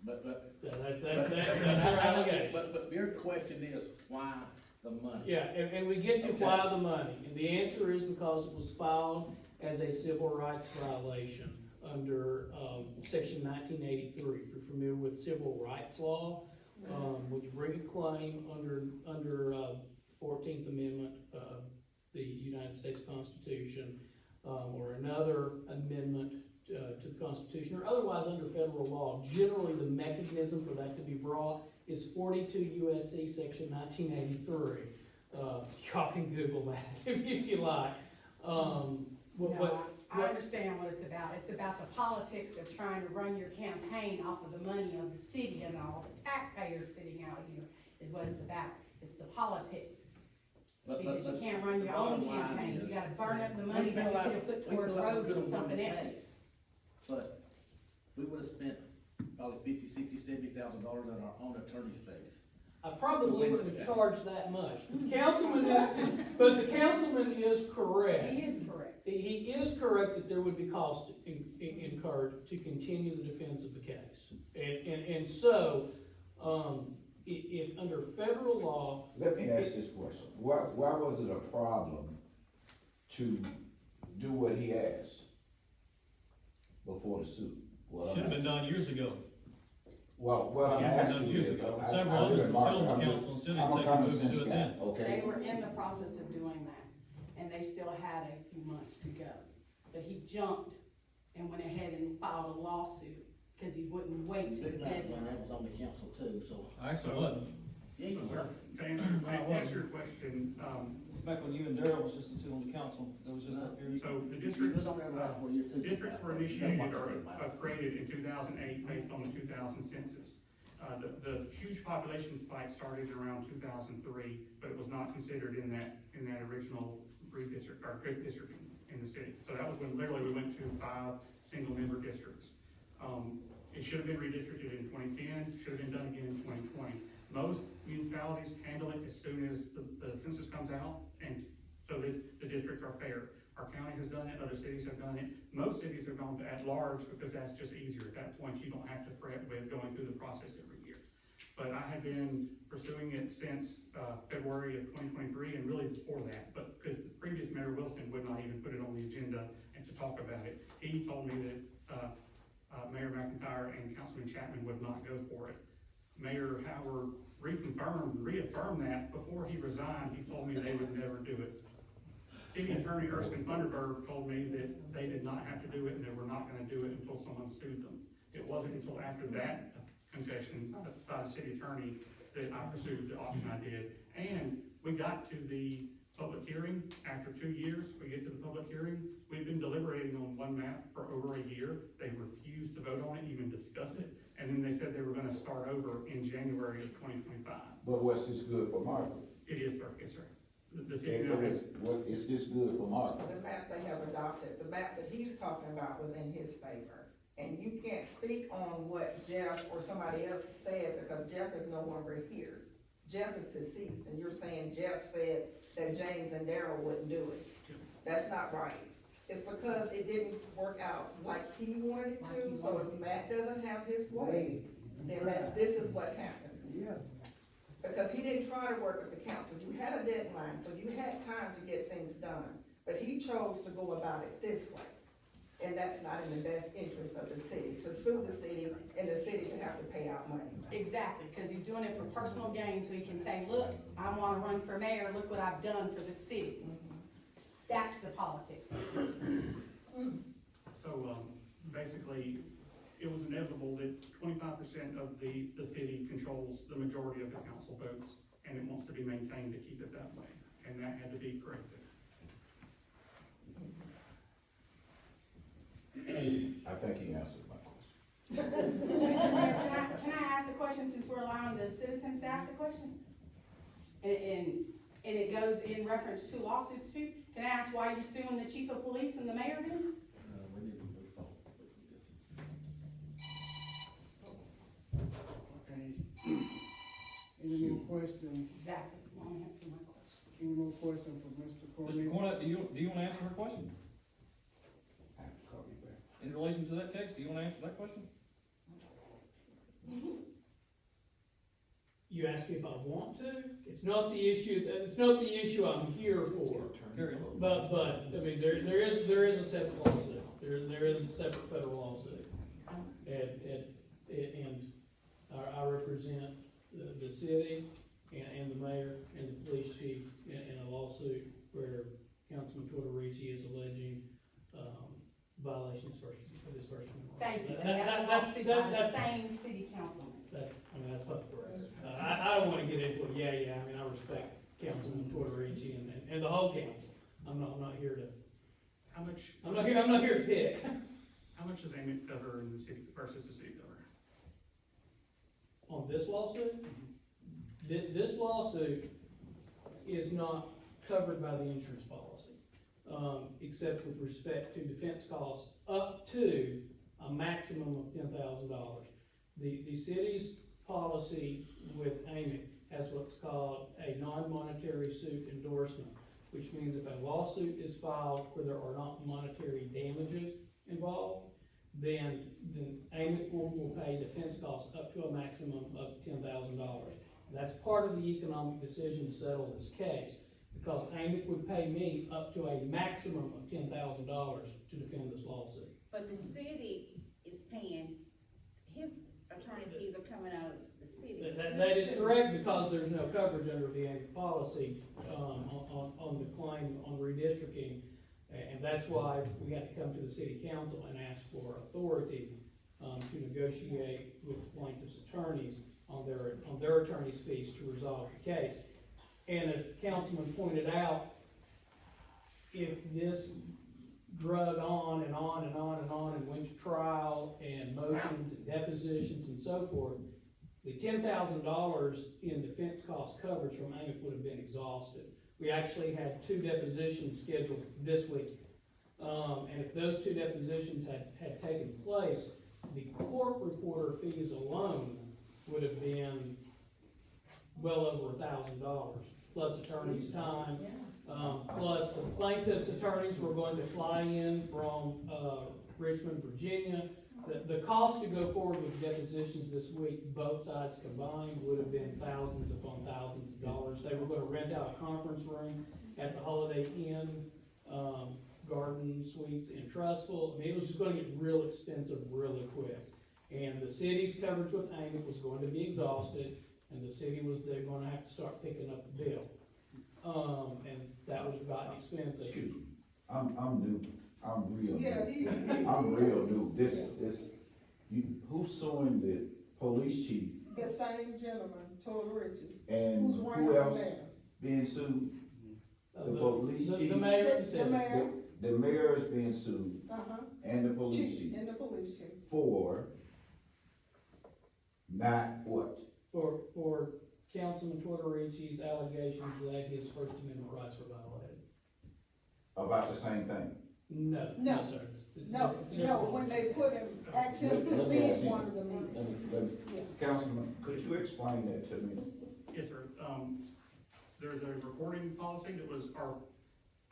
But That's their allegation. But your question is, why the money? Yeah, and we get to why the money, and the answer is because it was filed as a civil rights violation under, section 1983. If you're familiar with civil rights law, when you bring a claim under 14th Amendment of the United States Constitution, or another amendment to the Constitution, or otherwise under federal law. Generally, the mechanism for that to be brought is 42 U.S.C. Section 1983. Y'all can Google that if you like. No, I understand what it's about. It's about the politics of trying to run your campaign off of the money of the city and all the taxpayers sitting out here is what it's about. It's the politics. Because you can't run your own campaign. You gotta burn up the money that you could have put towards roads and something else. But we would've spent probably $50,000, $60,000, $70,000 on our own attorney's fees. I probably wouldn't have charged that much, but the councilman is correct. He is correct. He is correct that there would be cost incurred to continue the defense of the case. And so, if under federal law. Let me ask this question. Why was it a problem to do what he asked before the suit? Well, Should have been done years ago. Well, what I'm Should have been asking done years is, ago. I Several live others in were still Margaret. on I'm the just- council instead of I'm a taking common moves to sense do it guy, then. okay? They were in the process of doing that, and they still had a few months to go. But he jumped and went ahead and filed a lawsuit, because he wouldn't wait till the deadline. That was on the council too, so. Actually, wasn't. Yeah, you were. To answer your question, Back when you and Darrell was just the two on the council, there was just that period. so the It districts, was on there last 4 years too. districts were initiated or created in 2008 based on the 2000 census. The huge population spike started around 2003, but it was not considered in that original redistrict, or fifth districting in the city. So that was when literally we went to 5 single-member districts. It should have been redistricted in 2010, should have been done again in 2020. Most municipalities handle it as soon as the census comes out, and so that the districts are fair. Our county has done it, other cities have done it. Most cities have gone to at-large because that's just easier. At that point, you don't have to fret with going through the process every year. But I have been pursuing it since February of 2023, and really before that, but because the previous Mayor Wilson would not even put it on the agenda and to talk about it. He told me that Mayor McIntyre and Councilman Chapman would not go for it. Mayor Howard reaffirmed that before he resigned. He told me they would never do it. City Attorney Erskine Thunderberg told me that they did not have to do it and they were not gonna do it until someone sued them. It wasn't until after that confession by the city attorney that I pursued the option I did. And we got to the public hearing. After 2 years, we get to the public hearing. We've been deliberating on one map for over a year. They refused to vote on it, even discuss it. And then they said they were gonna start over in January of 2025. But what's this good for Margaret? It is, sir, yes, sir. The city now has, What is this good for Margaret? The map they have adopted, the map that he's talking about was in his favor. And you can't speak on what Jeff or somebody else said, because Jeff is no longer here. Jeff is deceased, and you're saying Jeff said that James and Darrell wouldn't do it. That's not right. It's because it didn't work out like he wanted it to, so if Matt doesn't have his way, then this is what happens. Yeah. Because he didn't try to work with the council, you had a deadline, so you had time to get things done, but he chose to go about it this way. And that's not in the best interest of the city, to sue the city and the city to have to pay out money. Exactly, because he's doing it for personal gain, so he can say, look, I wanna run for mayor, look what I've done for the city. That's the politics. so, basically, it was inevitable that 25% of the city controls the majority of the council votes, and it wants to be maintained to keep it that way, and that had to be corrected. I think he answered my question. Mr. Mayor, can I ask a question, since we're allowing the citizens to ask a question? And it goes in reference to lawsuits too. Can I ask why you're suing the chief of police and the mayor then? We need to move forward with this. Okay. Any more questions? Exactly, won't answer my question. Any more questions for Mr. Mr. Cornell? Cornett, do you wanna answer her question? I have to call you back. In relation to that case, do you wanna answer that question? You ask me if I want to, it's not the issue I'm here for. Carry on. But, I mean, there is a separate lawsuit, there is a separate federal lawsuit. And I represent the city, and the mayor and the police chief in a lawsuit where Councilman Tortorici is alleging, violations of his First Amendment. Thank you, That- and that- that's that's- by the that's- same city councilman. That's, I mean, that's not correct. I don't wanna get into it, yeah, I mean, I respect Councilman Tortorici and the whole council. I'm not here to, How much? I'm not here to pick. How much does Amy cover in the city versus the city cover? On this lawsuit, this lawsuit is not covered by the insurance policy, except with respect to defense costs up to a maximum of $10,000. The city's policy with AMIC has what's called a non-monetary suit endorsement, which means if a lawsuit is filed where there are not monetary damages involved, then AMIC will pay defense costs up to a maximum of $10,000. That's part of the economic decision to settle this case, because AMIC would pay me up to a maximum of $10,000 to defend this lawsuit. But the city is paying, his attorney fees are coming out of the city. That is correct, because there's no coverage under the AMIC policy, on the claim on redistricting. And that's why we had to come to the city council and ask for authority, to negotiate with plaintiff's attorneys on their attorney's fees to resolve the case. And as the councilman pointed out, if this drug on and on and on and on and went to trial and motions and depositions and so forth, the $10,000 in defense cost coverage from AMIC would have been exhausted. We actually had 2 depositions scheduled this week. And if those 2 depositions had taken place, the court reporter fees alone would have been well over $1,000, plus attorney's time, plus the plaintiff's attorneys were going to fly in from, Richmond, Virginia. The cost to go forward with depositions this week, both sides combined, would have been thousands upon thousands of dollars. They were gonna rent out a conference room at the Holiday Inn, Garden Suites in Trustful. I mean, it was just gonna get real expensive really quick. And the city's coverage with AMIC was going to be exhausted, and the city was, they're gonna have to start picking up the bill. And that would have gotten expensive. Excuse me, I'm new, I'm real new. Yeah, I'm real new, who's suing the police chief the same gentleman, Tortorici, and who's running who for else mayor. being sued? The police chief? The mayor of the The city. mayor, The mayor is being sued and the police chief and the police chief. for not what? For Councilman Tortorici's allegations that his First Amendment rights were violated. About the same thing? No, No. no, sir. It's a No, different- no, when they put him, asked him to Let me ask lead you. one of the meetings. Yeah. Councilman, could you explain that to me? Yes, sir. There's a recording policy that was,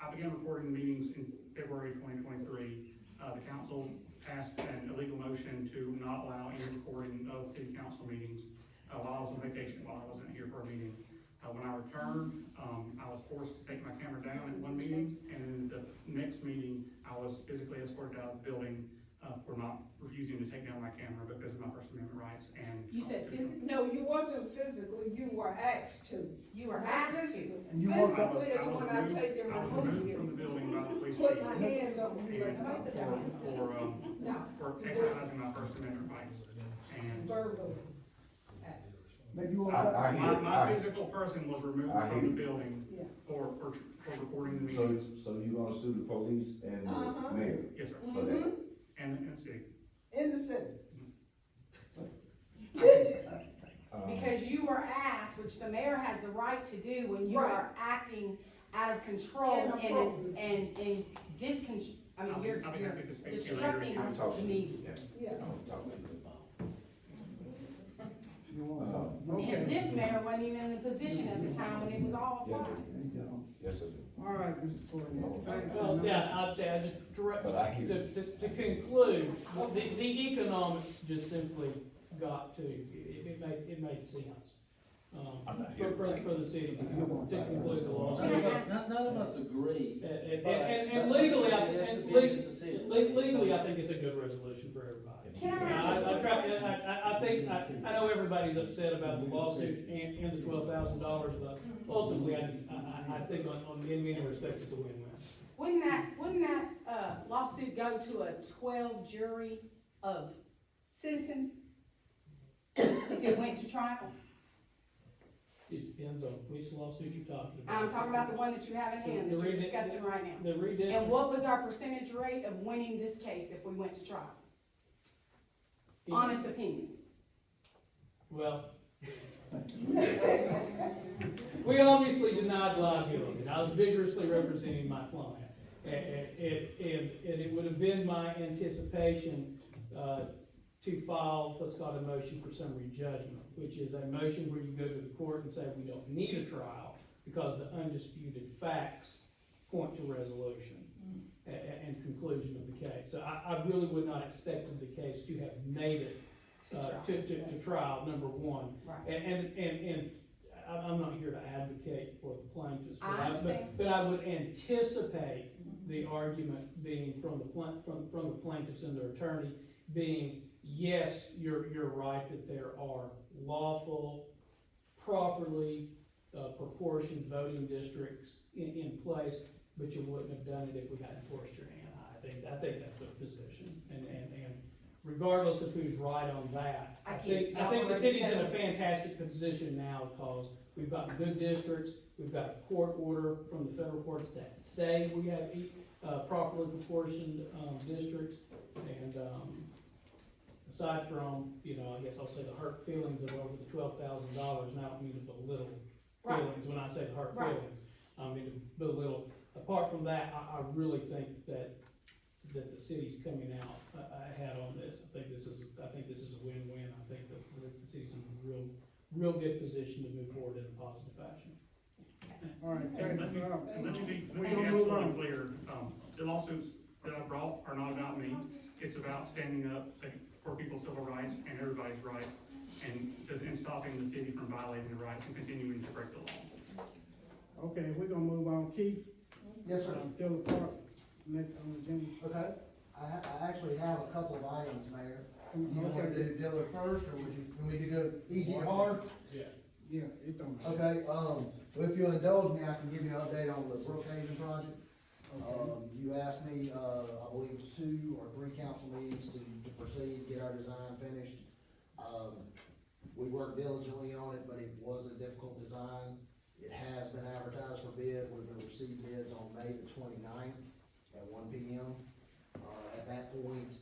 I began recording meetings in February 2023. The council passed an illegal motion to not allow any recording of city council meetings while I was on vacation, while I wasn't here for a meeting. When I returned, I was forced to take my camera down at one meeting, and in the next meeting, I was physically escorted out of the building for not refusing to take down my camera because of my First Amendment rights and. You said physically? No, you wasn't physically, you were asked to. You were asked to. And you want Physically is when I take and I was remove removed from the you. building by the police Put chief. my hands on you, let's make the time. No, For exercising my First Amendment rights. And verbally. Maybe you want I that. hear- my physical person was removed I from hear- the building Yeah. for recording the meetings. So you're gonna sue the police and Uh-huh. the mayor Yes, sir. for that? And city. In the city. Because you were asked, which the mayor has the right to do when you Right. are acting out of control Inappropriate. and you're I'll be happy to speak to you later. disrupting I'm the talking. meeting. Yeah. I'm talking. You want that. And this mayor wasn't even in the position at the time when it was all Yeah, applied. There you go. yes, I do. All right, Mr. Cornell, thanks. Well, yeah, I'd say, I just direct, But I hear to conclude, the economics just simply got to, it made sense. I'm not here. For the city to conclude the lawsuit. None of us agree. And legally, But it has to be legally, just a city. I think it's a good resolution for everybody. Can I ask? I know everybody's upset about the lawsuit and the $12,000, but ultimately, I think in many respects, it's a win-win. Wouldn't that lawsuit go to a 12 jury of citizens if it went to trial? It depends on which lawsuit you're talking about. I'm talking about the one that you have in hand, that you're discussing right now. The redistricting. And what was our percentage rate of winning this case if we went to trial? Honest opinion. Well, we obviously denied liability, and I was vigorously representing my client. And it would have been my anticipation to file what's called a motion for summary judgment, which is a motion where you go to the court and say we don't need a trial because the undisputed facts point to resolution and conclusion of the case. So I really would not expect the case to have made it to trial, number one. Right. And I'm not here to advocate for the plaintiffs, I understand. but I would anticipate the argument being from the plaintiffs and their attorney being, yes, you're right that there are lawful, properly proportioned voting districts in place, but you wouldn't have done it if we hadn't forced your hand. I think that's their position, and regardless of who's right on that, I think the city's in a fantastic position now because we've got good districts, we've got a court order from the federal courts that say we have properly proportioned districts, and aside from, I guess I'll say the hurt feelings of over the $12,000, and I don't mean to belittle feelings when I say the hurt feelings, I mean to belittle. Apart from that, I really think that the city's coming out ahead on this. I think this is a win-win. I think that the city's in a real good position to move forward in a positive fashion. All right, And thanks, let me be we're gonna move absolutely on. clear, the lawsuits that I brought are not about me. It's about standing up for people's civil rights and everybody's rights, and stopping the city from violating the rights and continuing to break the law. Okay, we're gonna move on. Keith? Yes, sir. Diller Park, it's next on the agenda. Okay, I actually have a couple of items, Mayor. You wanna Okay. do Diller first, or would you, want me to go easy to hard? Yeah, it don't. Okay, well, if you'll indulge me, I can give you an update on the Brookhaven project. You asked me, I believe 2 or 3 council meetings to proceed, get our design finished. We worked diligently on it, but it was a difficult design. It has been advertised for bid. We're gonna receive bids on May the 29th at 1 p.m. At that point,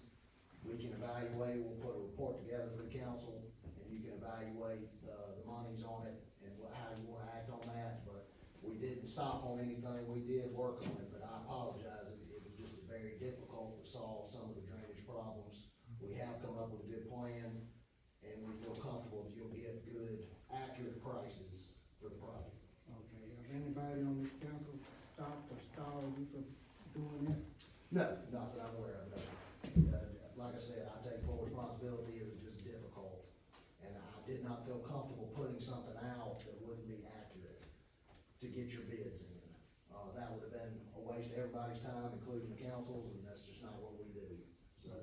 we can evaluate, we'll put a report together for the council, and you can evaluate the monies on it and how you wanna act on that, but we didn't stop on anything, we did work on it, but I apologize, it was just very difficult to solve some of the drainage problems. We have come up with a good plan, and we feel comfortable that you'll get good, accurate prices for the project. Okay, have anybody on this council stopped or stalled you from doing that? No, not that I'm aware of, no. Like I said, I take full responsibility, it was just difficult, and I did not feel comfortable putting something out that wouldn't be accurate to get your bids in. That would have been a waste of everybody's time, including the councils, and that's just not what we do. So,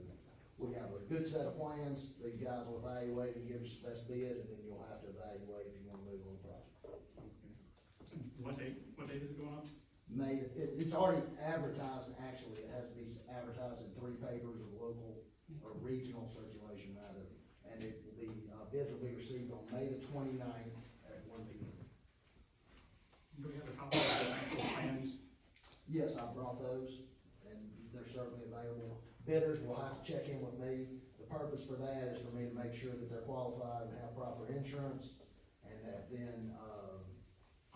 we have a good set of plans, these guys will evaluate and give us the best bid, and then you'll have to evaluate if you wanna move on the project. What date is it going on? May, it's already advertised, actually, it has to be advertised in 3 papers of local or regional circulation rather, and it will be, bids will be received on May the 29th at 1 p.m. Do we have a copy of the actual plans? Yes, I brought those, and they're certainly available. Bidders will have to check in with me. The purpose for that is for me to make sure that they're qualified and have proper insurance, and that then,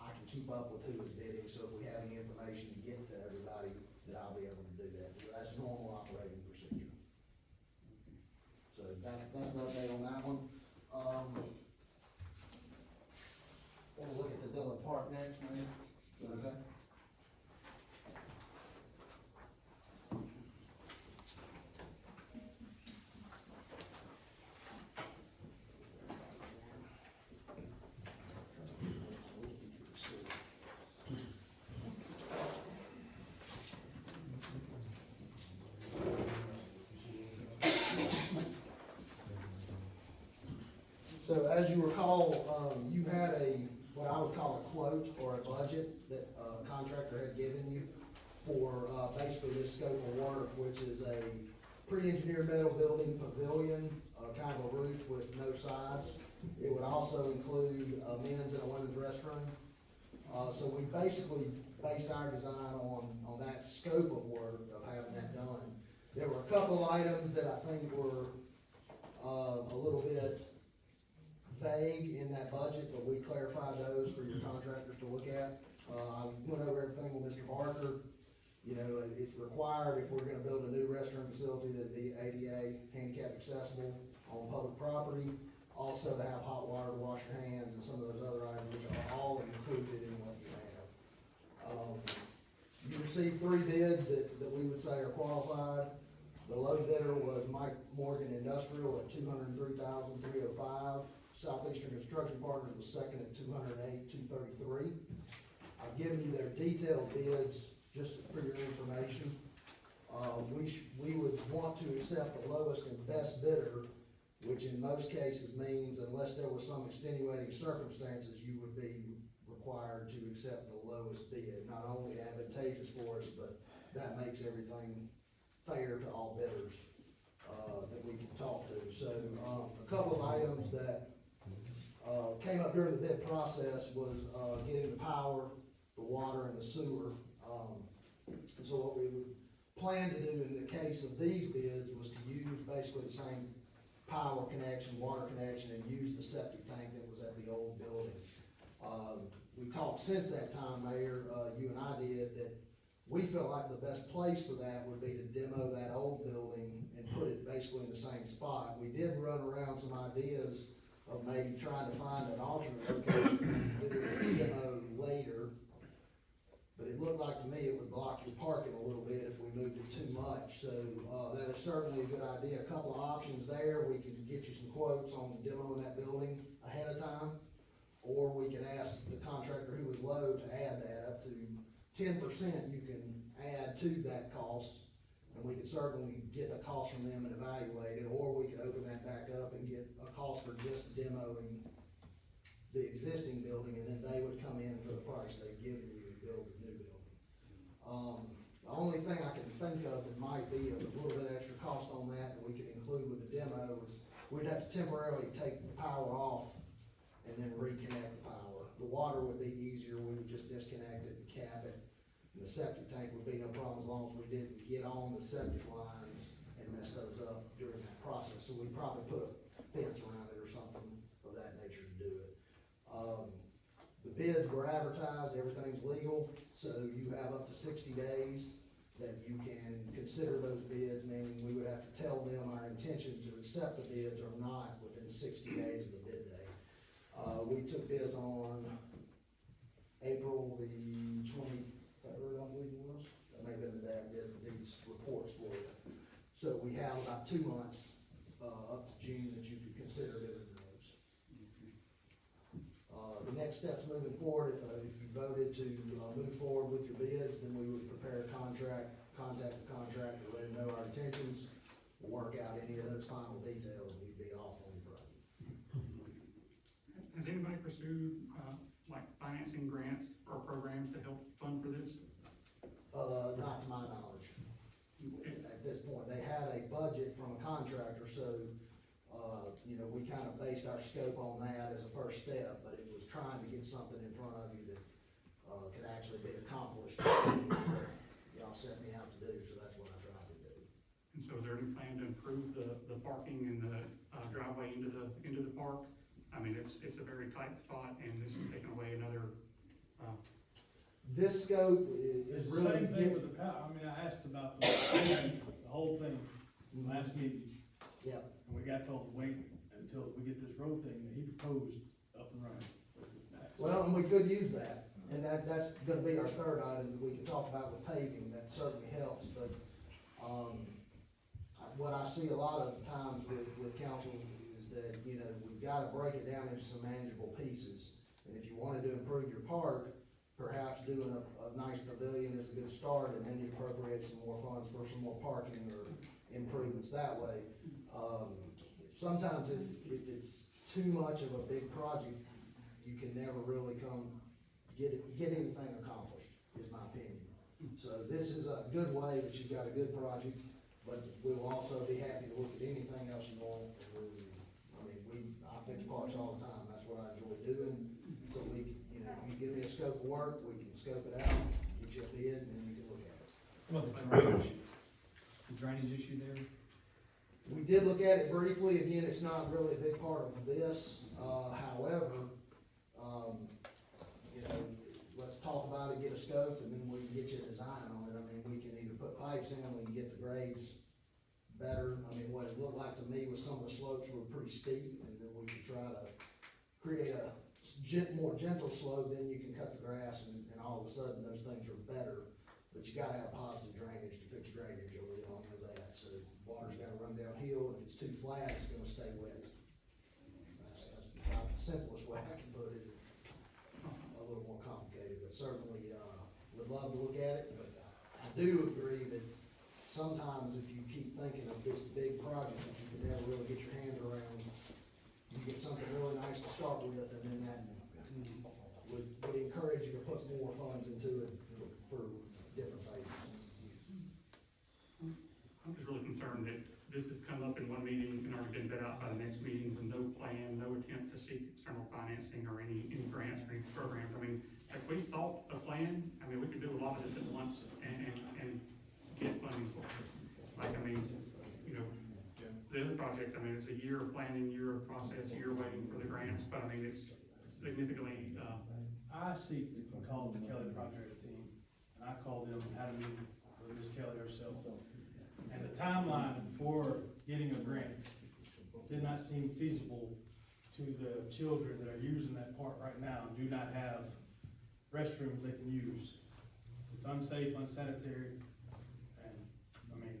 I can keep up with who is bidding, so if we have any information to get to everybody, that I'll be able to do that. That's normal operating procedure. So that's the update on that one. We'll look at the Dillon Park next, man. Is that okay? So as you recall, you had what I would call a quote or a budget that a contractor had given you for, basically this scope of work, which is a pre-engineered metal building pavilion, kind of a roof with no sides. It would also include a men's and a women's restroom. So we basically based our design on that scope of work of having that done. There were a couple items that I think were, a little bit vague in that budget, but we clarified those for your contractors to look at. I went over everything with Mr. Barker. You know, it's required if we're gonna build a new restroom facility that'd be ADA, handicap accessible on public property. Also to have hot water to wash your hands and some of those other items, which are all included in what you have. You received 3 bids that we would say are qualified. The low bidder was Mike Morgan Industrial at $203,305. Southeastern Construction Partners was second at $208,233. I've given you their detailed bids just for your information. We would want to accept the lowest and best bidder, which in most cases means unless there was some extenuating circumstances, you would be required to accept the lowest bid. Not only advantageous for us, but that makes everything fair to all bidders that we can talk to. So a couple of items that came up during the bid process was getting the power, the water, and the sewer. So what we would plan to do in the case of these bids was to use basically the same power connection, water connection, and use the septic tank that was at the old building. We talked since that time, Mayor, you and I did, that we felt like the best place for that would be to demo that old building and put it basically in the same spot. We did run around some ideas of maybe trying to find an alternate location to do a demo later. But it looked like to me it would block your parking a little bit if we moved it too much. So, that is certainly a good idea. A couple of options there. We can get you some quotes on demoing that building ahead of time. Or we can ask the contractor who was low to add that up to 10% you can add to that cost. And we could certainly get a cost from them and evaluate it, or we could open that back up and get a cost for just demoing the existing building, and then they would come in for the price they've given you to build the new building. The only thing I can think of that might be a little bit extra cost on that we could include with the demo is we'd have to temporarily take the power off and then reconnect the power. The water would be easier, we would just disconnect it and cap it. And the septic tank would be no problem as long as we didn't get on the septic lines and mess those up during that process. So we'd probably put a fence around it or something of that nature to do it. The bids were advertised, everything's legal, so you have up to 60 days that you can consider those bids, meaning we would have to tell them our intention to accept the bids or not within 60 days of the bid day. We took bids on April the 23rd, I believe it was. That may have been the day I did these reports for you. So we have about 2 months, up to June that you could consider bidding those. The next steps moving forward, if you voted to move forward with your bids, then we would prepare a contract, contact the contractor, let him know our intentions, work out any of those final details, and we'd be off on the project. Has anybody pursued, like financing grants or programs to help fund for this? Not to my knowledge. At this point, they had a budget from a contractor, so, you know, we kind of based our scope on that as a first step, but it was trying to get something in front of you that, could actually be accomplished. Y'all set me out to do, so that's what I tried to do. And so is there any plan to improve the parking and the driveway into the park? I mean, it's a very tight spot, and this is taking away another, This scope is really. Same thing with the power, I mean, I asked about the whole thing last meeting, Yeah, and we got told to wait until we get this road thing that he proposed up and running. well, and we could use that, and that's gonna be our third item that we can talk about with paving, that certainly helps, but, what I see a lot of times with council is that, you know, we've gotta break it down into some manageable pieces. And if you wanted to improve your park, perhaps doing a nice pavilion is a good start, and then you appropriate some more funds for some more parking or improvements that way. Sometimes if it's too much of a big project, you can never really get anything accomplished, is my opinion. So this is a good way that you've got a good project, but we will also be happy to look at anything else you want. I fix parks all the time, that's what I enjoy doing. So we, you know, you give me a scope of work, we can scope it out, get you a bid, and then you can look at it. What about the drainage issue there? We did look at it briefly, again, it's not really a big part of this, however, you know, let's talk about it, get a scope, and then we can get you a design on it. I mean, we can either put pipes in, we can get the grades better. I mean, what it looked like to me was some of the slopes were pretty steep, and then we could try to create a more gentle slope, then you can cut the grass, and all of a sudden, those things are better. But you gotta have positive drainage to fix drainage, or we don't know that, so water's gotta run downhill, if it's too flat, it's gonna stay wet. That's about the simplest way I can put it, it's a little more complicated, but certainly, would love to look at it, but I do agree that sometimes if you keep thinking of this big project that you can never really get your hands around, you get something really nice to start with, and then that would encourage you to put more funds into it for different phases. I'm just really concerned that this has come up in one meeting and already been bid out by the next meeting with no plan, no attempt to seek external financing or any grants or any programs. I mean, if we sought a plan, I mean, we could do a lot of this at once and get funding for it. Like, I mean, you know, the other project, I mean, it's a year of planning, year of process, year waiting for the grants, but I mean, it's significantly, I seek to call the Kelly Project team, and I called them and had a meeting with Ms. Kelly herself. And the timeline for getting a grant did not seem feasible to the children that are using that park right now and do not have restrooms they can use. It's unsafe, unsanitary, and, I mean.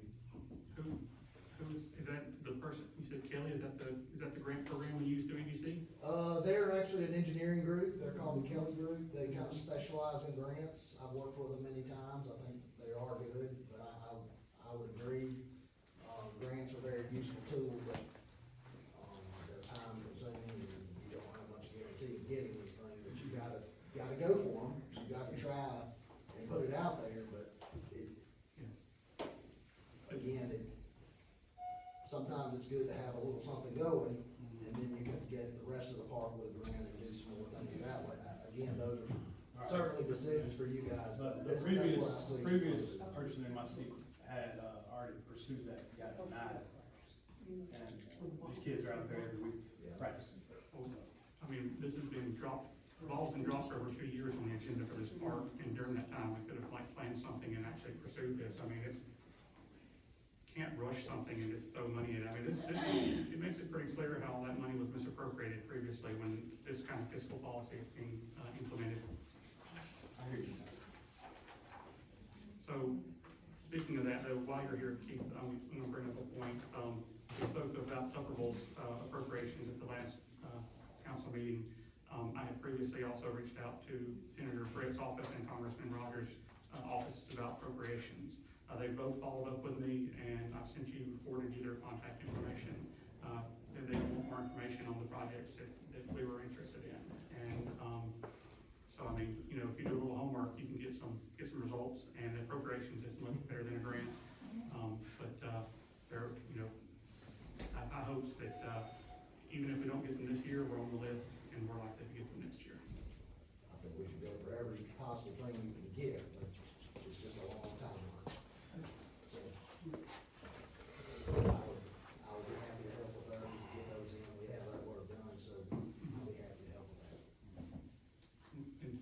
is that the person, you said Kelly, is that the grant program we use through EDC? They're actually an engineering group, they're called the Kelly Group, they kind of specialize in grants. I've worked with them many times, I think they are good, but I would agree, grants are a very useful tool, but, they're time consuming, and you don't have much guarantee of getting anything, but you gotta go for them, you gotta try and put it out there, but sometimes it's good to have a little something going, and then you can get the rest of the park with a grant and do some more things that way. Again, those are certainly decisions for you guys, but The that's what I see. previous person in my seat had, already pursued that, got denied. And these kids are out there every week practicing. I mean, this has been balls and drops over 2 years on the agenda for this park, and during that time, we could have like planned something and actually pursued this. I mean, can't rush something and just throw money at it. I mean, it makes it pretty clear how that money was misappropriated previously when this kind of fiscal policy is being implemented. I hear you. So, speaking of that, though, while you're here, Keith, I'm gonna bring up a point. We spoke about Tupperville's appropriations at the last council meeting. I had previously also reached out to Senator Britt's office and Congressman Rogers' office about appropriations. They both followed up with me, and I've forwarded you their contact information. And they want more information on the projects that we were interested in. And so, I mean, you know, if you do a little homework, you can get some results, and the appropriations is much better than a grant. There, you know, I hope that even if we don't get them this year, we're on the list, and we're likely to get them next year. I think we should go for every possible thing you can get, but it's just a long time. I would be happy to help with those, get those in, we have that work done, so I'll be happy to help with that. And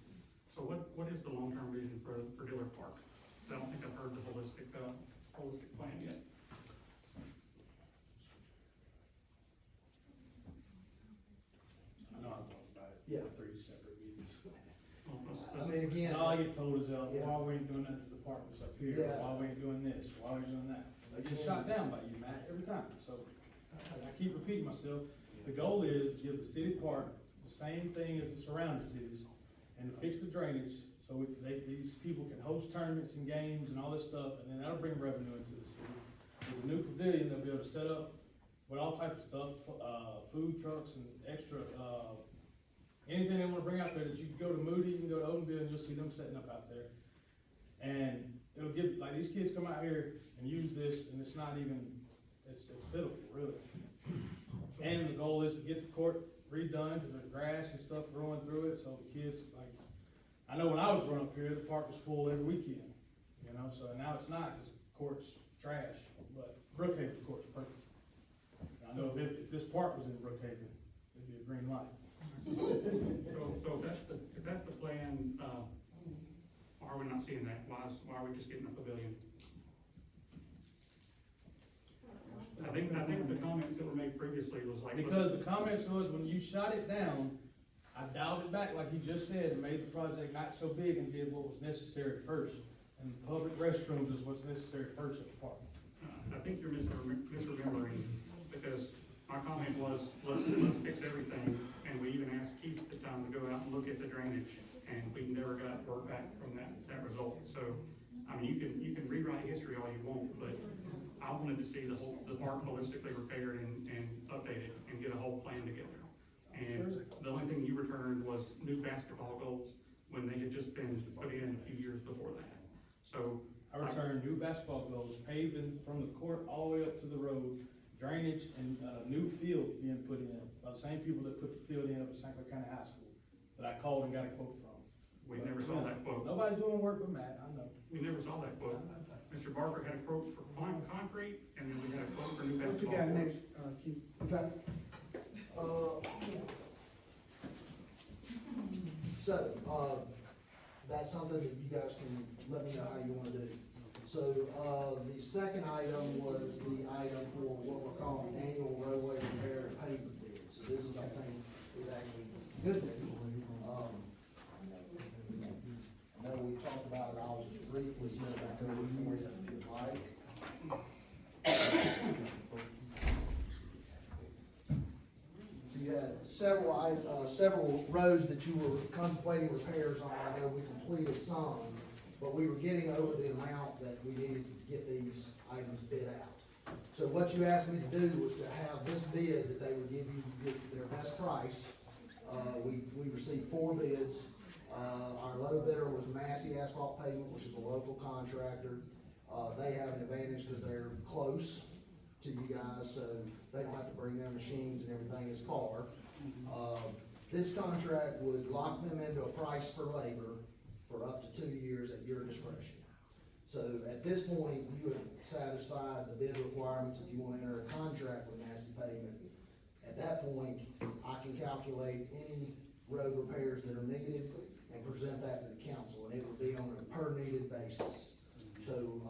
so what is the long-term vision for Dillard Park? I don't think I've heard the holistic plan yet. I know I've talked about it. Yeah. 3 separate meetings. I mean, again. All I get told is, Yeah. why we ain't doing that to the park that's up here, Yeah. why we ain't doing this, why we doing that. They get shot down by you, Matt, every time, so I keep repeating myself. The goal is to give the city park the same thing as the surrounding cities, and to fix the drainage, so these people can host tournaments and games and all this stuff, and then that'll bring revenue into the city. With the new pavilion, they'll be able to set up with all types of stuff, food trucks and extra, anything they wanna bring out there, that you can go to Moody, you can go to Odenville, and you'll see them setting up out there. And it'll give, like, these kids come out here and use this, and it's not even, it's pitiful, really. And the goal is to get the court redone, cause there's grass and stuff growing through it, so the kids, like, I know when I was growing up here, the park was full every weekend, you know, so now it's not, cause the court's trash, but Brookhaven's court's perfect. I know if this park was in Brookhaven, it'd be a green light. So if that's the plan, why are we not seeing that? Why are we just getting a pavilion? I think the comments that were made previously was like. Because the comments was, when you shot it down, I dialed it back, like he just said, and made the project not so big and did what was necessary first. And public restrooms is what's necessary first at the park. I think you're misremembering, because my comment was, let's fix everything, and we even asked Keith at the time to go out and look at the drainage, and we never got word back from that result. So, I mean, you can rewrite history all you want, but I wanted to see the park holistically repaired and updated, and get a whole plan together. And the only thing you returned was new basketball goals, when they had just been put in a few years before that. So, I returned new basketball goals, paving from the court all the way up to the road, drainage, and a new field being put in by the same people that put the field in up at St. Clair County High School, that I called and got a quote from. we never saw that quote. Nobody's doing work but Matt, I know. We never saw that quote. Mr. Barker had a quote for concrete, and then we had a quote for new What you basketball got courts. next, Keith? Okay. So, that's something that you guys can let me know how you wanna do. So, the second item was the item for what we're calling annual roadway repair and pavement bids. So this is, I think, is actually good news. I know we talked about it, I'll briefly get it back over for you if you'd like. So you had several roads that you were contemplating repairs on. I know we completed some, but we were getting over the amount that we needed to get these items bid out. So what you asked me to do was to have this bid that they would give you their best price. We received 4 bids. Our low bidder was Massey Asphalt Pavement, which is a local contractor. They have an advantage because they're close to you guys, so they don't have to bring their machines and everything as far. This contract would lock them into a price for labor for up to 2 years at your discretion. So at this point, you have satisfied the bid requirements if you want to enter a contract with Massey Pavement. At that point, I can calculate any road repairs that are needed and present that to the council, and it would be on a per-needed basis. So,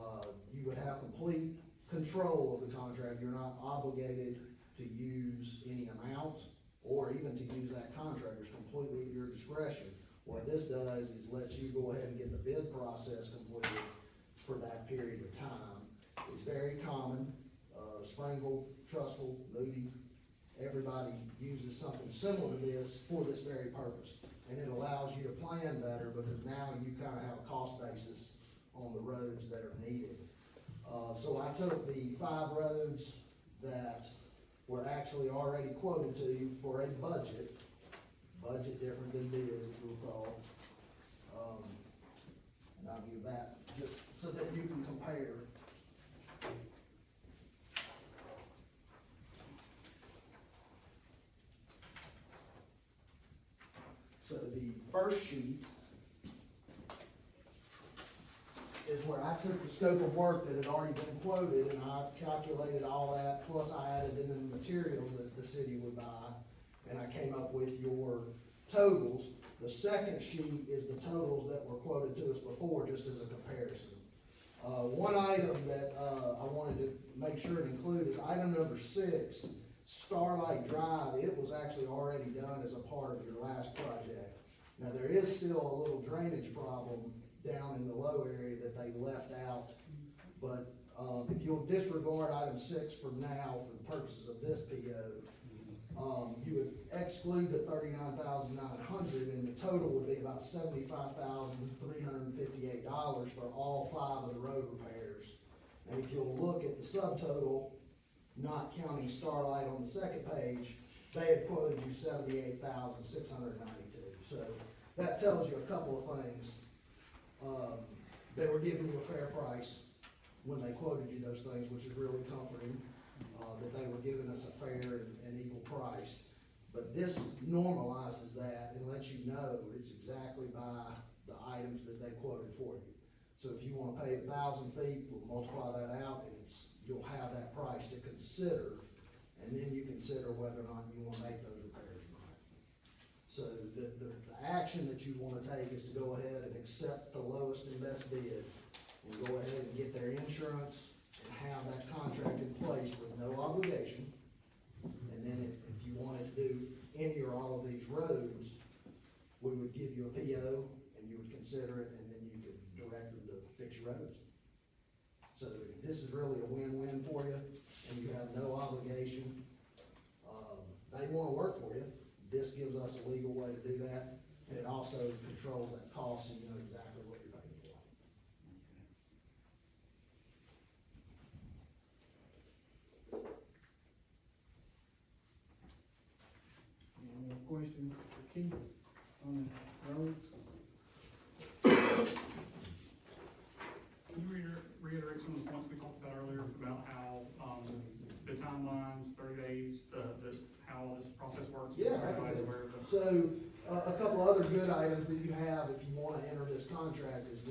you would have complete control of the contract. You're not obligated to use any amount or even to use that contractor. It's completely at your discretion. What this does is lets you go ahead and get the bid process completed for that period of time. It's very common, Springle, Trustful, Moody, everybody uses something similar to this for this very purpose. And it allows you to plan better because now you kind of have a cost basis on the roads that are needed. So I took the 5 roads that were actually already quoted to you for a budget different than bid, if you recall. And I'll give that just so that you can compare. So the first sheet is where I took the scope of work that had already been quoted and I calculated all that, plus I added in the materials that the city would buy, and I came up with your totals. The second sheet is the totals that were quoted to us before, just as a comparison. One item that I wanted to make sure to include is item number 6, Starlight Drive. It was actually already done as a part of your last project. Now, there is still a little drainage problem down in the low area that they left out, but if you'll disregard item 6 for now, for the purposes of this PO, you would exclude the $39,900, and the total would be about $75,358 for all 5 of the road repairs. And if you'll look at the subtotal, not counting Starlight on the second page, they had quoted you $78,692. So that tells you a couple of things. They were giving you a fair price when they quoted you those things, which is really comforting, that they were giving us a fair and equal price. But this normalizes that and lets you know it's exactly by the items that they quoted for you. So if you wanna pay 1,000 feet, we'll multiply that out, and you'll have that price to consider, and then you consider whether or not you wanna make those repairs or not. So the action that you wanna take is to go ahead and accept the lowest and best bid, and go ahead and get their insurance, and have that contract in place with no obligation. And then if you wanted to do any or all of these roads, we would give you a PO, and you would consider it, and then you could direct them to fix your roads. So this is really a win-win for you, and you have no obligation. They wanna work for you. This gives us a legal way to do that, and it also controls that cost, so you know exactly what you're paying for. Any more questions for Keith on the roads? Can you reiterate some of the points we talked about earlier about how, the timelines, 30 days, how this process works? Yeah, Everybody's aware of this. so, a couple other good items that you have if you wanna enter this contract is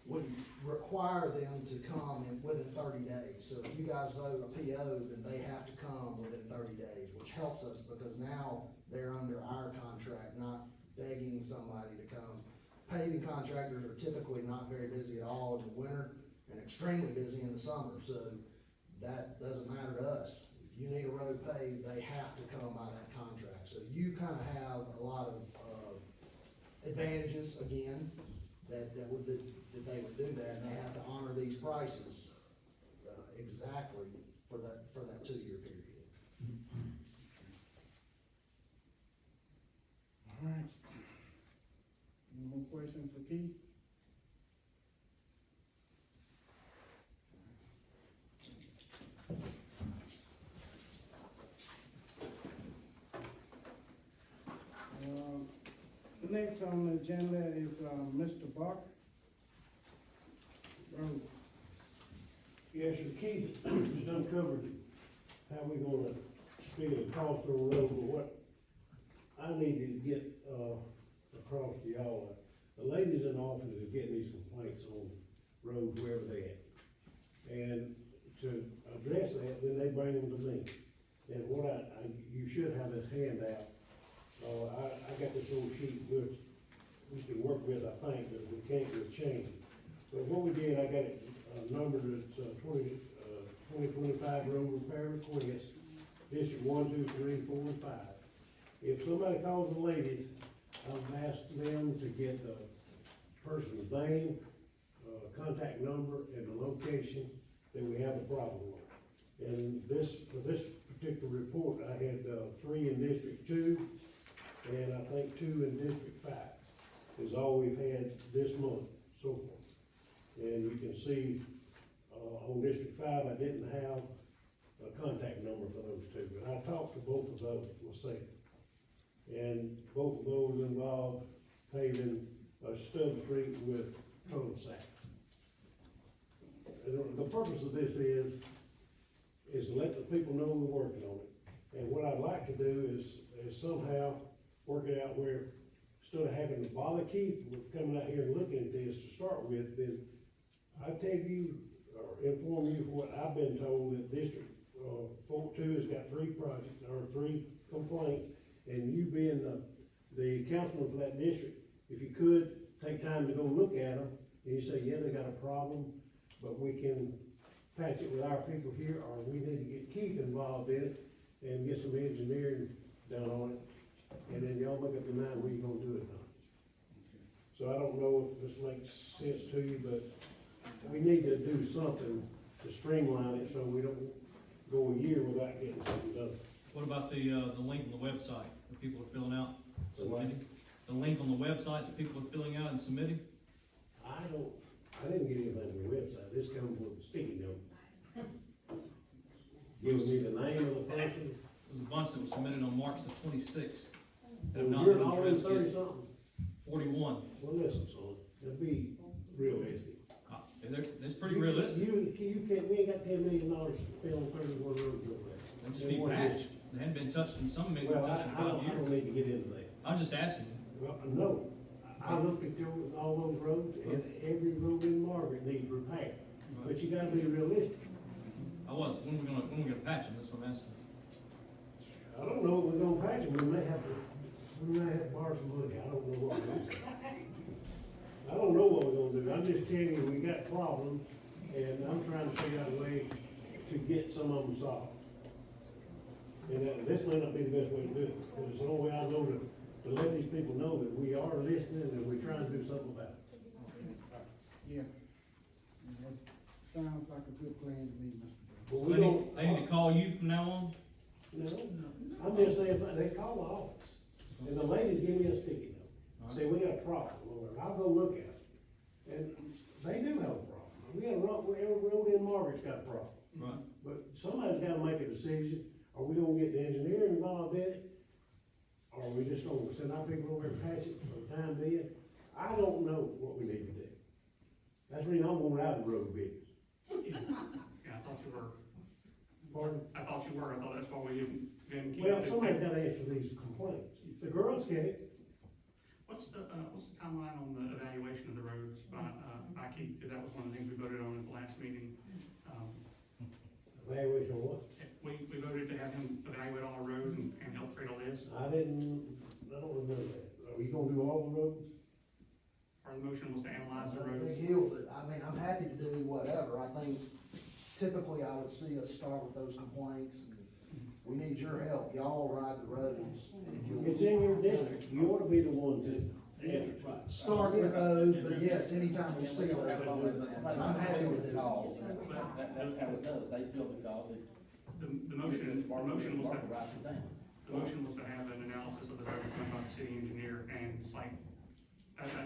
we require them to come within 30 days. So if you guys vote a PO, then they have to come within 30 days, which helps us because now they're under our contract, not begging somebody to come. Paving contractors are typically not very busy at all in the winter and extremely busy in the summer, so that doesn't matter to us. If you need a road paved, they have to come by that contract. So you kind of have a lot of advantages, again, that they would do that, and they have to honor these prices exactly for that 2-year period. All right. Any more questions for Keith? Next on the agenda is, Mr. Barker. Roads. Yes, sir, Keith has uncovered how we gonna spend the cost on the road, but what I need to get, across to y'all, the ladies in office are getting these complaints on roads wherever they at. And to address that, then they bring them to me. And what you should have this handout. I got this little sheet which we can work with, I think, but we can't just change it. So what we did, I got a number that's 2025 road repair request, District 1, 2, 3, 4, and 5. If somebody calls the ladies, I've asked them to get the person's name, contact number, and the location that we have a problem with. And for this particular report, I had 3 in District 2, and I think 2 in District 5 is all we've had this month so far. And you can see, on District 5, I didn't have a contact number for those 2, but I talked to both of those myself. And both of those involved paving a stub street with cul-de-sac. The purpose of this is to let the people know we're working on it. And what I'd like to do is somehow work it out where, instead of having to bother Keith with coming out here and looking at this to start with, then I tell you, or inform you of what I've been told, that District 42 has got 3 projects, or 3 complaints, and you being the councilman for that district, if you could, take time to go look at them, and you say, yeah, they got a problem, but we can patch it with our people here, or we need to get Keith involved in it, and get some engineering done on it, and then y'all make up your mind where you're gonna do it now. So I don't know if this makes sense to you, but we need to do something to streamline it, so we don't go a year without getting something done. What about the link on the website that people are filling out, The what? submitting? The link on the website that people are filling out and submitting? I didn't get anything from the website, this comes with the sticky note. giving me the name of the person. There's a bunch that was submitted on March the 26th. That have And not you're been already addressed 30 yet. something. 41. Well, listen, son, to be realistic. It's pretty realistic. You can't, we ain't got $10 million to spend on 31 roads over there. They just need patched. They hadn't been touched in some, maybe Well, touched in I 5 don't years. need to get into that. I'm just asking you. Well, no, I looked at all those roads, and every road in Margaret needs repair, but you gotta be realistic. When we gonna patch them, that's what I'm asking. I don't know what we're gonna patch them, we may have to borrow some money, I don't know what we're gonna do. I don't know what we're gonna do, I'm just telling you, we got problems, and I'm trying to figure out a way to get some of them solved. And this may not be the best way to do it, because it's the only way I know to let these people know that we are listening and we're trying to do something about it. Yeah. That sounds like a good plan to me, Mr. Brown. But So we they need to call you from now on? No, I'm just saying, they call the office, and the ladies give me a sticky note, say, we got a problem, or I'll go look at it. And they do have a problem, we got a road, every road in Margaret's got a problem. Right. But somebody's gotta make a decision, are we gonna get the engineer involved in it? Or are we just gonna send our people over and patch it for the time being? I don't know what we need to do. That's the reason I'm going out of the road business. Yeah, I thought you were. Pardon? I thought that's why we didn't keep. Well, somebody's gotta answer these complaints. The girls get it. What's the timeline on the evaluation of the roads by Keith? Because that was one of the things we voted on at the last meeting. Evaluation of what? We voted to have him evaluate all the roads and help create a list. I don't remember that. Are we gonna do all the roads? Our motion was to analyze the Big roads. hill, but I mean, I'm happy to do whatever, I think typically I would see us start with those complaints. We need your help, y'all ride the roads. It's in your district, you ought to be the one to answer. Start with those, but yes, anytime we see those, I'm happy to do all. That's how it does, they fill the calls. The motion was to have an analysis of the road done by the city engineer, and like,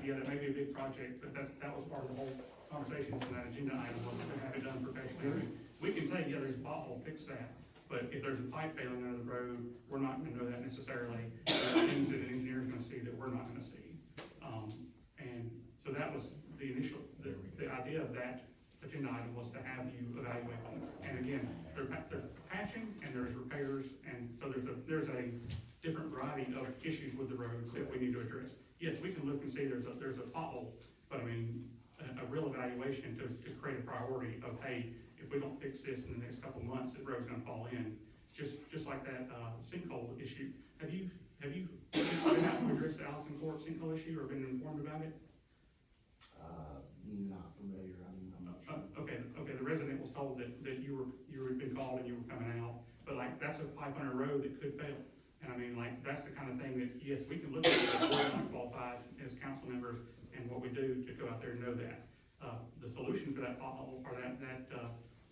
yeah, that may be a big project, but that was part of the whole conversation from that agenda item, was to have it done professionally. We can say, yeah, there's a pothole, fix that, but if there's a pipe failing under the road, we're not gonna know that necessarily. There are things that an engineer's gonna see that we're not gonna see. And so that was the initial, the idea of that agenda item was to have you evaluate them. And again, there's patching and there's repairs, and so there's a different variety of issues with the roads that we need to address. Yes, we can look and see there's a pothole, but I mean, a real evaluation to create a priority of, hey, if we don't fix this in the next couple of months, the road's gonna fall in. Just like that, sinkhole issue. Have you been out to address the Allison Court sinkhole issue or been informed about it? Not familiar, I'm not sure. Okay, the resident was told that you had been called and you were coming out, but like, that's a pipe on a road that could fail. And I mean, like, that's the kind of thing that, yes, we can look at it, we're not qualified as council members, and what we do to go out there and know that. The solution for that pothole, or that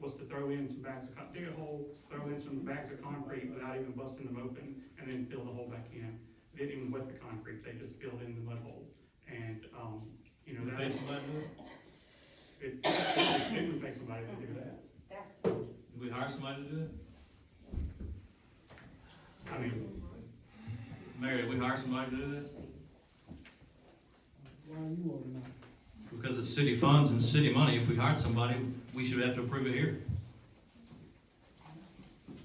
was to throw in some bags of, dig a hole, throw in some bags of concrete without even busting them open, and then fill the hole back in. They didn't even wet the concrete, they just filled in the mud hole. And, you know, that. It would take somebody to do that. Do we hire somebody to do it? I mean, Mary, did we hire somebody to do this? Why are you organized? Because it's city funds and city money. If we hired somebody, we should have to approve it here.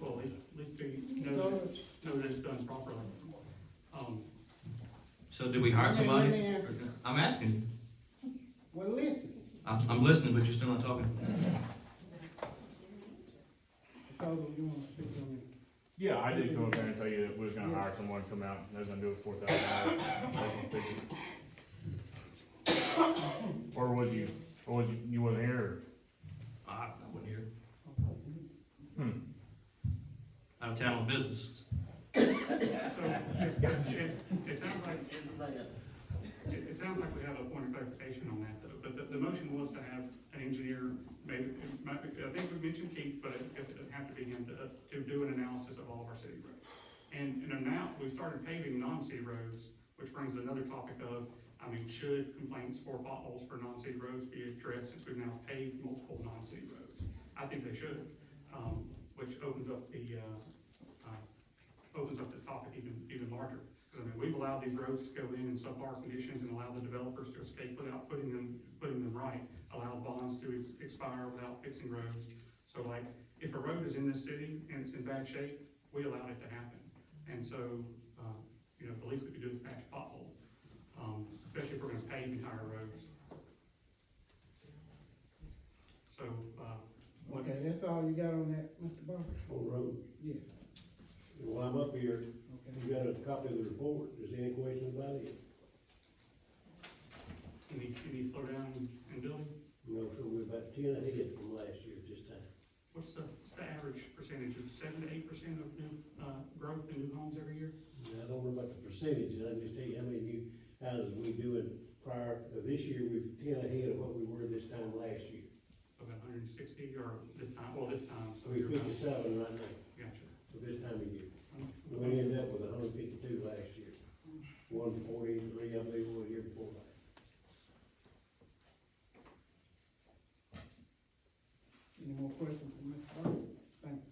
well, at least we know that it's done properly. So did we hire somebody? Let me answer. I'm asking you. Well, listen, I'm listening, but you're still not talking. Carlos, you wanna speak on it? Yeah, I did come up there and tell you that we was gonna hire someone to come out, and they was gonna do it for $4,000. Or was you wasn't here? I wasn't here. Out of town on business. So, it sounds like we have a point of clarification on that, though, but the motion was to have an engineer, maybe, it might be, I think we mentioned Keith, but I guess it would have to be him to do an analysis of all of our city roads. And now, we've started paving non-city roads, which brings another topic of, I mean, should complaints for potholes for non-city roads be addressed, since we've now paved multiple non-city roads? I think they should. which opens up this topic even larger. Because, I mean, we've allowed these roads to go in subpar conditions and allow the developers to escape without putting them right, allow bonds to expire without fixing roads. So like, if a road is in this city and it's in bad shape, we allowed it to happen. And so, you know, the least we could do is patch potholes, especially if we're gonna pave entire roads. So, Okay, that's all you got on that, Mr. Barker? On the road. Yes. While I'm up here, Okay. you got a copy of the report, is there any questions about it? can you slow down in building? You know, so we're about 10 ahead from last year at this time. What's the average percentage of 7 to 8% of new, growth in new homes every year? I don't know about the percentages, I just tell you how many new houses we doing prior, this year, we're 10 ahead of what we were this time last year. So about 160 or this time, so We're you're about, 57 right now, gotcha. for this time of year. We ended up with 152 last year. 143, I believe, was the year before that. Any more questions for Mr. Barker? Thank you.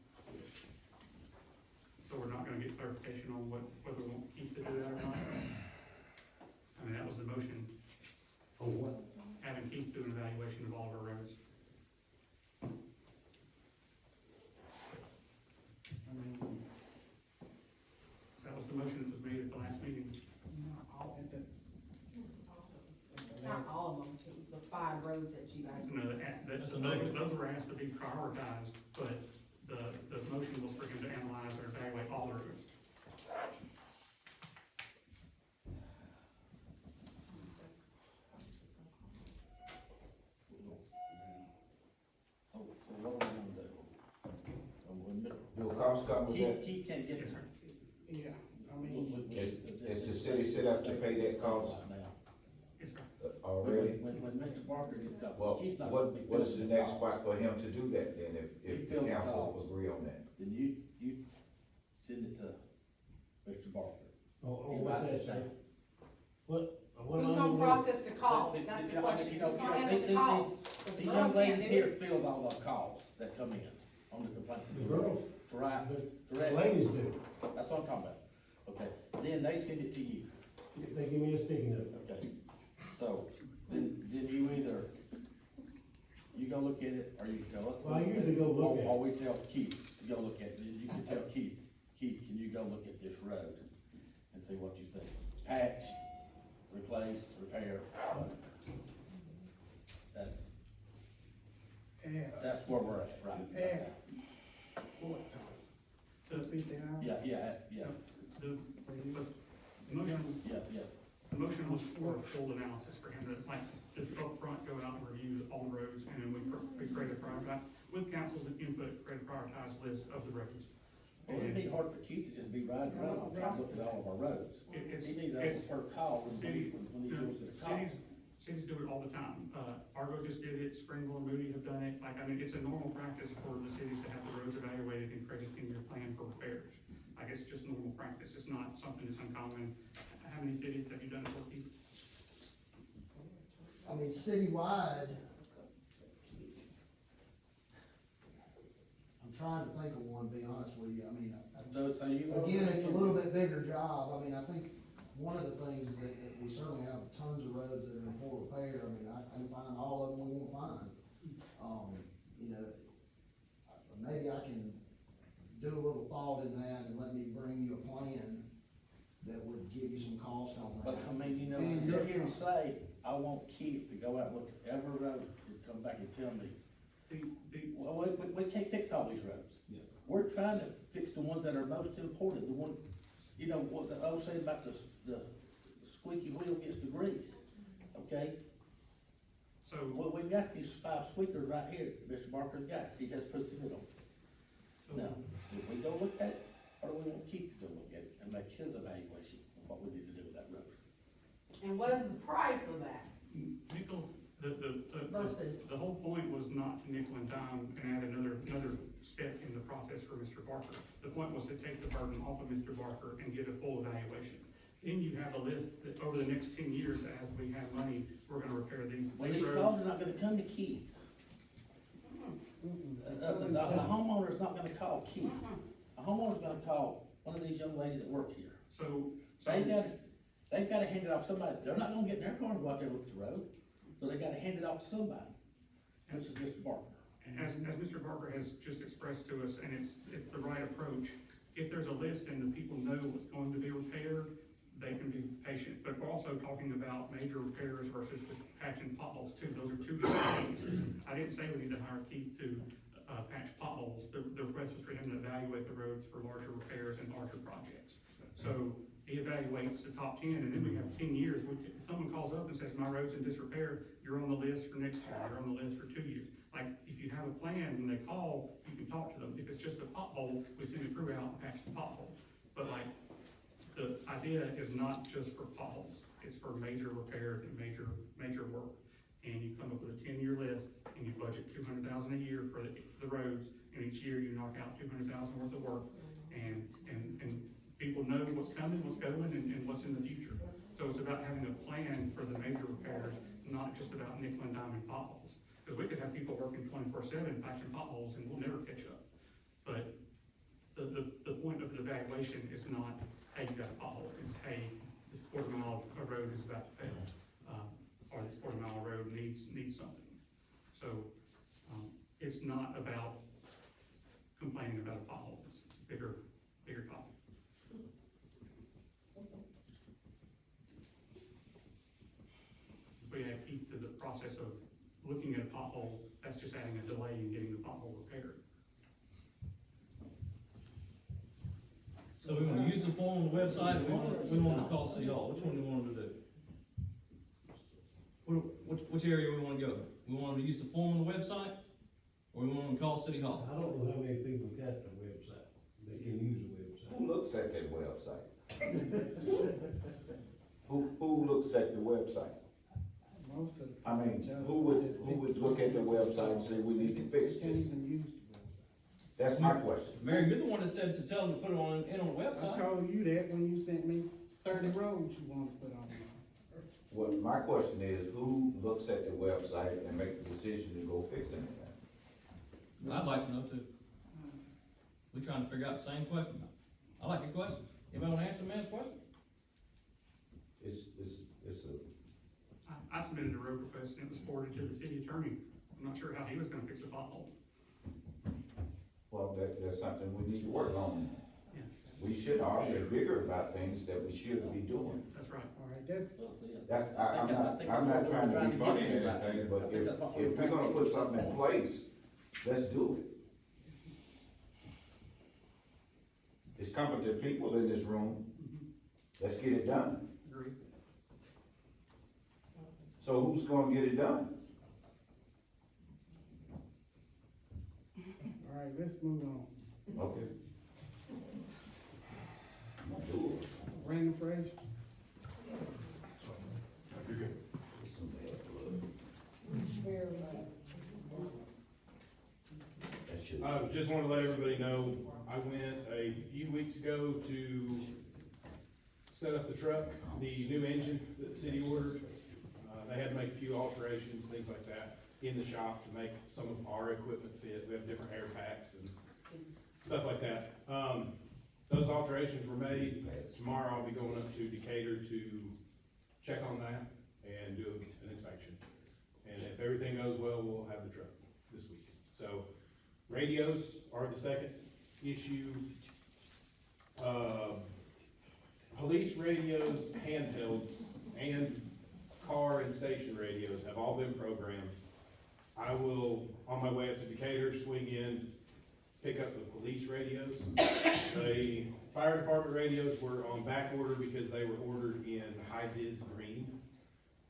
So we're not gonna get clarification on whether we want Keith to do that or not? I mean, that was the motion, On what? having Keith do an evaluation of all of our roads. I mean, That was the motion that was made at the last meeting. at the. Not all of them, the 5 roads that you guys. No, those were asked to be prioritized, but the motion was for him to analyze or evaluate all the roads. So what are we gonna do? Do a cost come with that? Keith can't get there. Yeah, I mean, Is the city set up to pay that cost Right now. Yes, sir. already? When Mr. Barker gets done, Well, Keith's not gonna be. what's the filling next calls. spot for him to do that then, if He the fills the council calls. agree on that? Then you send it to Mr. Barker. Oh, He what's writes that it say? down. What? Who's gonna process the calls? That's the question. Who's gonna handle the calls? These young ladies here fill all the calls that come in on the complaints. The girls? Right, The correct. ladies do. That's what I'm talking about. Okay, then they send it to you. They give me a sticky note. Okay, so then you either, you go look at it, or you can tell us. to Well, I look at usually it, go look at it. Or we tell Keith to go look at it, then you can tell Keith, can you go look at this road and see what you think? Patch, replace, repair. That's where we're at, right? what costs? 50 hours? Yeah. The motion, Yeah. the motion was for a full analysis for him to, like, just upfront go out and review all the roads, and then we create a prioritize, with council's input, create a prioritized list of the roads. Well, it'd be hard for Keith to just be riding around trying to look at all of our roads. It's- He needs it's- a per call when he goes to the call. Cities do it all the time. Argo just did it, Springville and Moody have done it. Like, I mean, it's a normal practice for the cities to have the roads evaluated and create a 10-year plan for repairs. Like, it's just normal practice. It's not something that's uncommon. How many cities have you done it for, Keith? I mean, citywide, I'm trying to think of one, to be honest with you, I mean, So you. again, it's a little bit bigger job, I mean, I think one of the things is that we certainly have tons of roads that are in poor repair, I mean, I can find all of them we won't find. You know, maybe I can do a little thought in that and let me bring you a plan that would give you some cost on that. But I mean, you know, to sit here and say, I want Keith to go out and look at every road and come back and tell me, well, we can't fix all these roads. Yeah. We're trying to fix the ones that are most important, the one, you know, what the old saying about the squeaky wheel gets the grease, okay? So, Well, we've got these 5 squeakers right here, Mr. Barker's got, he has put it on. Now, do we go look at it, or do we want Keith to go look at it and make his evaluation of what we need to do with that road? And what is the price of that? nickel, Versus. the whole point was not to nickel and dime and add another step in the process for Mr. Barker. The point was to take the burden off of Mr. Barker and get a full evaluation. Then you have a list that over the next 10 years, as we have money, we're gonna repair these Well, these roads. calls are not gonna come to Keith. The homeowner's not gonna call Keith. A homeowner's gonna call one of these young ladies that work here. They've gotta hand it off to somebody. They're not gonna get in their car and go out there and look at the road. So they gotta hand it off to somebody, which is Mr. Barker. As Mr. Barker has just expressed to us, and it's the right approach, if there's a list and the people know what's going to be repaired, they can be patient. But we're also talking about major repairs versus just patching potholes too. Those are two different things. I didn't say we need to hire Keith to, patch potholes. The request was for him to evaluate the roads for larger repairs and larger projects. So he evaluates the top 10, and then we have 10 years. If someone calls up and says, my road's in disrepair, you're on the list for next year, you're on the list for 2 years. Like, if you have a plan, when they call, you can talk to them. If it's just a pothole, we send a crew out and patch the pothole. But like, the idea is not just for potholes, it's for major repairs and major work. And you come up with a 10-year list, and you budget $200,000 a year for the roads, and each year you knock out $200,000 worth of work, and people know what's coming, what's going, and what's in the future. So it's about having a plan for the major repairs, not just about nickel and diamond potholes. Because we could have people working 24/7 patching potholes, and we'll never catch up. But the point of the evaluation is not, hey, you got a pothole, it's, hey, this quarter-mile road is about to fail, or this quarter-mile road needs something. So, it's not about complaining about a pothole, it's a bigger topic. If we add Keith to the process of looking at a pothole, that's just adding a delay in getting the pothole repaired. So we wanna use the form on the website, or we want to call City Hall, which one do we want to do? Which area we wanna go? We want to use the form on the website, or we want to call City Hall? I don't know how many people got the website, that can use the website. Who looks at that website? Who looks at the website? Most of the. I mean, who would look at the website and say, we need to fix Can't this? even use the website. That's my question. Mary, you're the one that said to tell them to put it on the I website. told you that when you sent me 30 roads you wanted to put on there. Well, my question is, who looks at the website and make the decision to go fix anything? I'd like to know too. We're trying to figure out the same question. I like your question. Anybody want to answer the man's question? It's a, I submitted a road request, and it was forwarded to the city attorney. I'm not sure how he was gonna fix a pothole. well, that's something we need to work on. Yeah, We should all get bigger about things that we should be doing. that's right. All right, that's, I'm not trying to be funny or anything, but if we're gonna put something in place, let's do it. It's competent people in this room, let's get it done. Agreed. So who's gonna get it done? all right, let's move on. Okay. Do it. Brandon Frazier. That should. Just wanted to let everybody know, I went a few weeks ago to set up the truck, the new engine that the city ordered. They had to make a few alterations, things like that, in the shop to make some of our equipment fit. We have different air packs and stuff like that. Those alterations were made. Tomorrow I'll be going up to Decatur to check on that and do an inspection. And if everything goes well, we'll have the truck this week. So radios are the second issue. Police radios, handhelds, and car and station radios have all been programmed. I will, on my way up to Decatur, swing in, pick up the police radios. The fire department radios were on back order because they were ordered in high-vis green.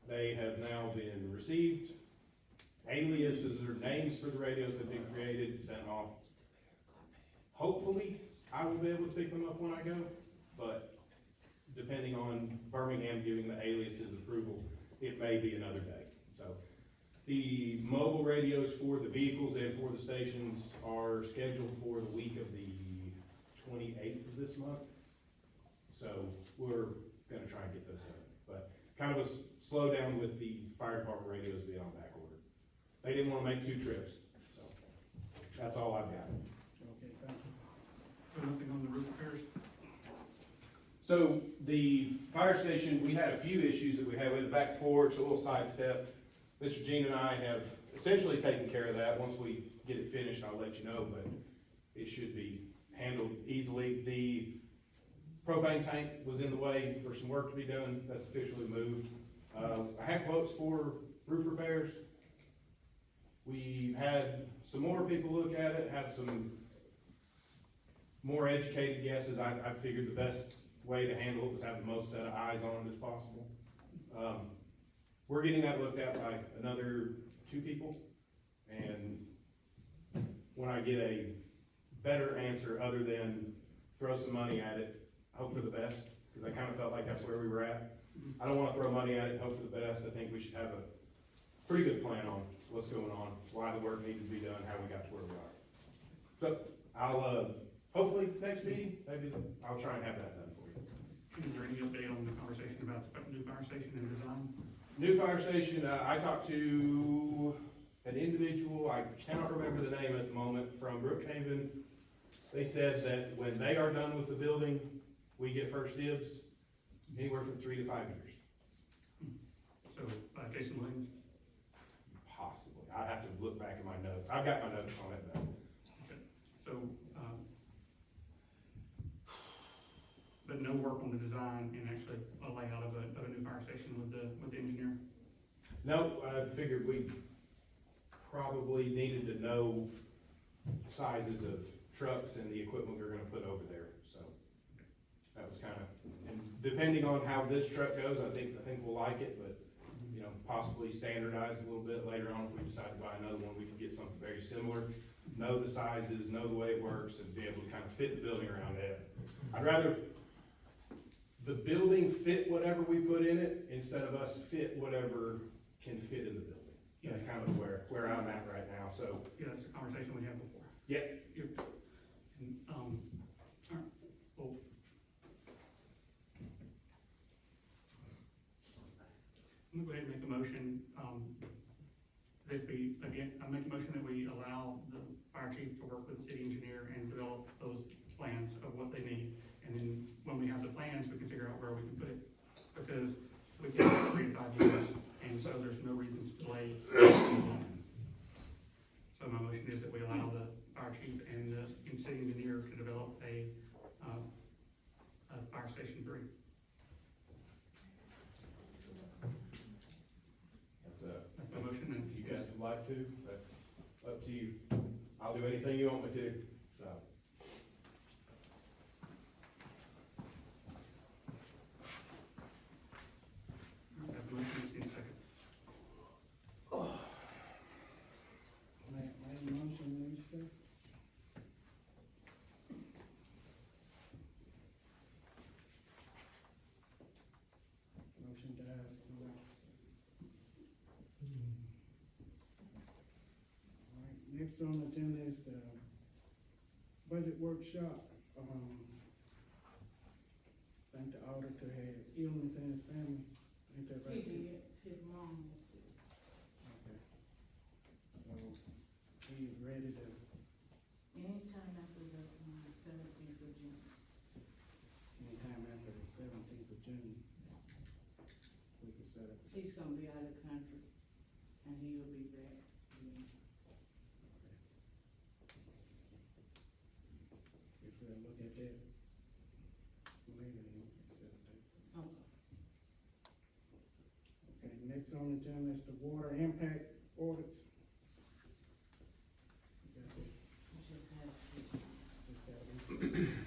They have now been received. Aliases or names for the radios have been created and sent off. Hopefully, I will be able to pick them up when I go, but depending on Birmingham giving the aliases approval, it may be another day. So the mobile radios for the vehicles and for the stations are scheduled for the week of the 28th of this month. So we're gonna try and get those done. But kind of a slowdown with the fire department radios being on back order. They didn't wanna make 2 trips, so That's all I've got. Okay, thank you. So nothing on the roof repairs? So the fire station, we had a few issues that we had with the back porch, a little side step. Mr. Jean and I have essentially taken care of that. Once we get it finished, I'll let you know, but it should be handled easily. The propane tank was in the way for some work to be done. That's officially moved. I had quotes for roof repairs. We had some more people look at it, have some more educated guesses. I figured the best way to handle it was have the most set of eyes on it as possible. We're getting that looked at by another 2 people, and when I get a better answer other than throw some money at it, hope for the best, because I kind of felt like that's where we were at. I don't want to throw money at it, hope for the best. I think we should have a pretty good plan on what's going on, why the work needs to be done, how we got to where we are. So I'll, hopefully next meeting, maybe I'll try and have that done for you. Is there any update on the conversation about the new fire station and design? New fire station, I talked to an individual, I cannot remember the name at the moment, from Brookhaven. They said that when they are done with the building, we get first dibs, anywhere from 3 to 5 years. So, Jason Williams? Possibly, I'd have to look back at my notes. I've got my notes on it, but. Okay. So, but no work on the design and actually a layout of a new fire station with the engineer? No, I figured we probably needed to know sizes of trucks and the equipment we were gonna put over there, so. That was kind of, and depending on how this truck goes, I think we'll like it, but, you know, possibly standardize a little bit later on if we decide to buy another one, we can get something very similar. Know the sizes, know the way it works, and be able to kind of fit the building around it. I'd rather the building fit whatever we put in it, instead of us fit whatever can fit in the building. That's kind of where I'm at right now, so. Yeah, that's the conversation we had before. Yeah. And, all right, well. I'm gonna go ahead and make a motion, that we, again, I make a motion that we allow the fire chief to work with the city engineer and develop those plans of what they need. And then when we have the plans, we can figure out where we can put it, because we can have 3 to 5 years, and so there's no reason to delay. So my motion is that we allow the fire chief and the city engineer to develop a fire station 3. That's my motion, and you guys would like to, that's up to you. I'll do anything you want me to, so. I have a motion, in a second. Made a motion, need a second? Motion dies. All right, next on the agenda is the budget workshop. I think the auditor had illness in his family, ain't that right? He did, his mom was sick. Okay. So, he is ready to, Anytime after the 17th of June. anytime after the 17th of June, we can set up. He's gonna be out of the country, and he'll be back. If we'll look at that later, then we can set up that. Okay. Okay, next on the agenda is the water impact audits. You got that? We just had this. Just got research.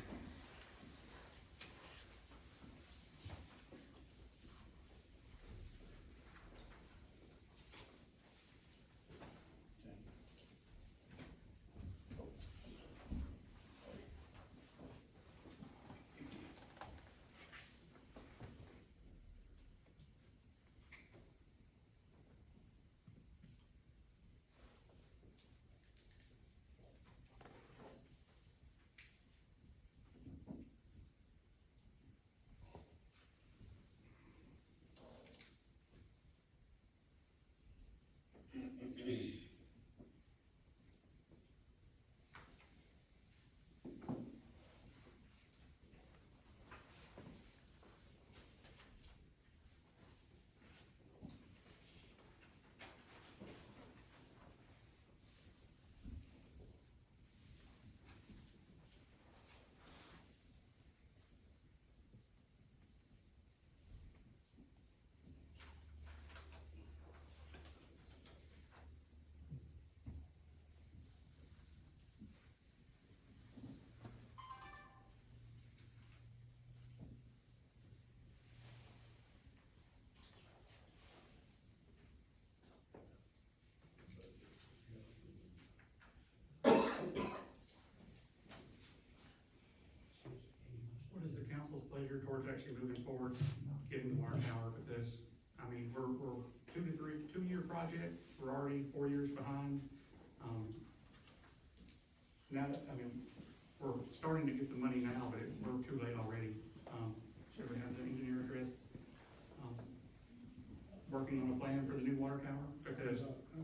actually moving forward, getting the water tower, because, I mean, we're 2-year project, we're already 4 years behind. Now, that, I mean, we're starting to get the money now, but we're too late already. Should we have the engineer address, working on a plan for the new water tower? Because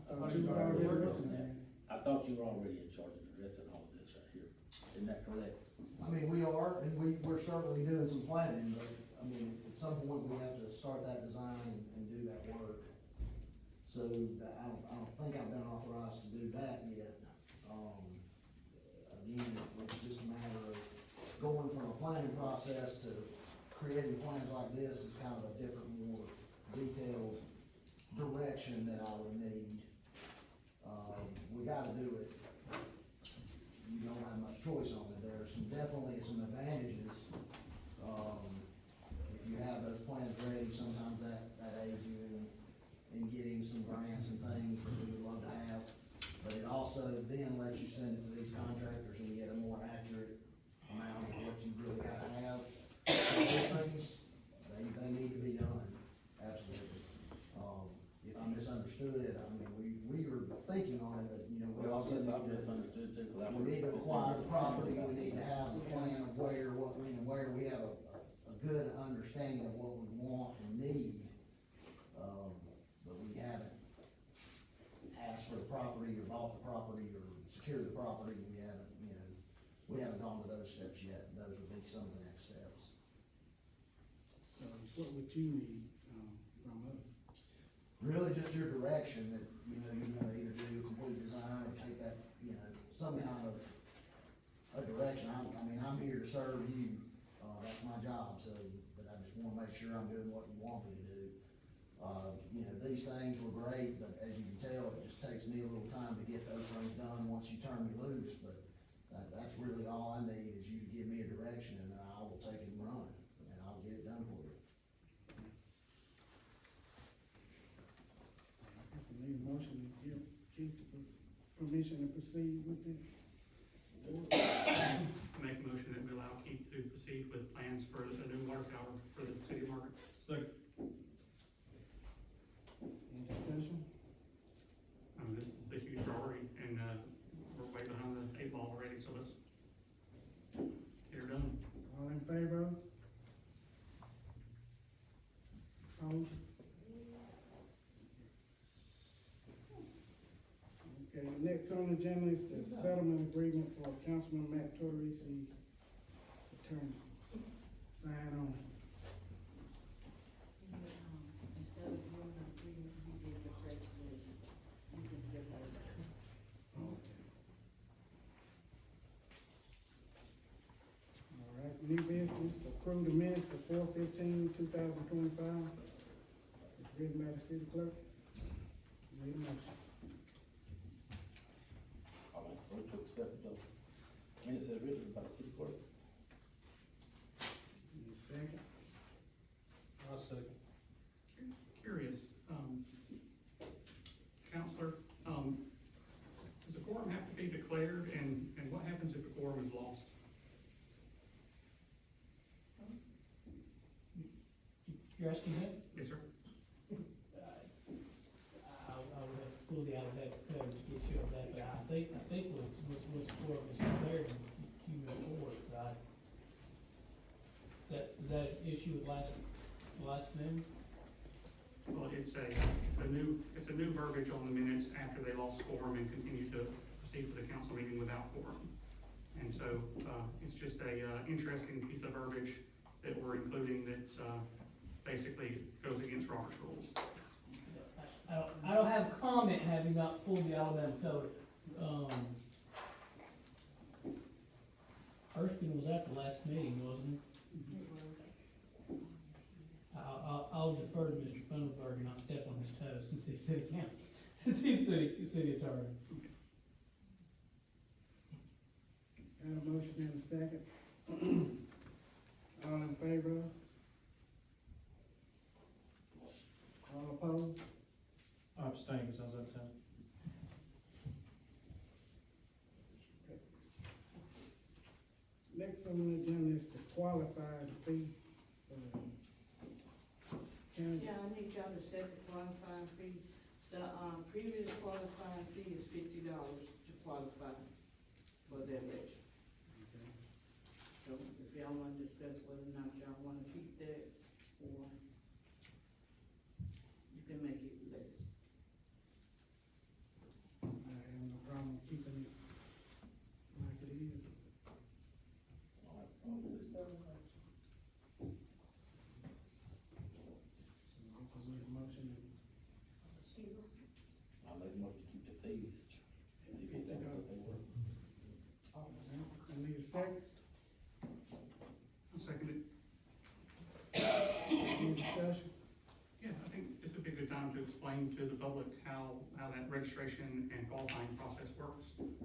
I thought you were already working on it. I thought you were already in charge of addressing all of this right here. Isn't that correct? I mean, we are, and we're certainly doing some planning, but, I mean, at some point, we have to start that design and do that work. So, that, I don't think I've been authorized to do that yet. Again, it's just a matter of going from a planning process to creating plans like this is kind of a different, more detailed direction that I would need. We gotta do it. You don't have much choice on it. There's definitely some advantages. If you have those plans ready, sometimes that aids you in getting some grants and things that we would love to have. But it also then lets you send it to these contractors and get a more accurate amount of what you really gotta have. So those things, they need to be done, absolutely. If I misunderstood, I mean, we were thinking on it, but, you know, we also need I've to, misunderstood too, 'cause I we need to acquire the property, we need to have a plan of where we have a good understanding of what we want and need. But we haven't asked for the property or bought the property or secured the property, we haven't gone to those steps yet. Those would be some of the next steps. So what would you need, from us? Really just your direction that, you know, you're gonna either do a complete design or take that, you know, some kind of a direction. I'm here to serve you, that's my job, so, but I just wanna make sure I'm doing what you want me to do. You know, these things were great, but as you can tell, it just takes me a little time to get those things done once you turn me loose, but that's really all I need is you to give me a direction and then I will take it and run, and I'll get it done for you. I guess I need a motion to give Keith the permission to proceed with it. make a motion that we allow Keith to proceed with plans for the new water tower for the city of Margaret. Second. Any discussion? This is a huge priority, and, we're way behind the 8 ball already, so let's get her done. All in favor? Opposed? Okay, next on the agenda is the settlement agreement for Councilman Matt Torrisi, attorney. Sign on. All right, new business, approve the minutes for 4/15/2025. It's written by the city clerk. Need a motion. I'll make a motion to accept the minutes as written by the city clerk. Need a second? I'll second. Curious, Counselor, does a quorum have to be declared, and what happens if a quorum is lost? You're asking that? Yes, sir. I would have to pull the out of that code to get you of that, but I think what's for is declared in human court, right? Is that an issue with last name? Well, it's a new verbiage on the minutes after they lost quorum and continue to proceed with the council meeting without quorum. And so, it's just a, interesting piece of verbiage that we're including that, basically goes against Robert's rules. I don't have a comment having not pulled the Alabama code. Erskine was at the last meeting, wasn't he? I'll defer to Mr. Funderburg and not step on his toes since he's city council, since he's city attorney. Got a motion and a second. All in favor? All opposed? I abstain because I was out of town. Next on the agenda is to qualify the fee for the candidates? Yeah, I need y'all to set the qualifying fee. The, previous qualifying fee is $50 to qualify for the election. Okay. So if y'all wanna discuss whether or not y'all wanna keep that, or you can make it less. I have no problem keeping it like it is. So if we need a motion, I make most to keep the fees. If you get that, they work. I need a second. Second it. Any discussion? Yeah, I think this would be a good time to explain to the public how that registration and qualifying process works. Would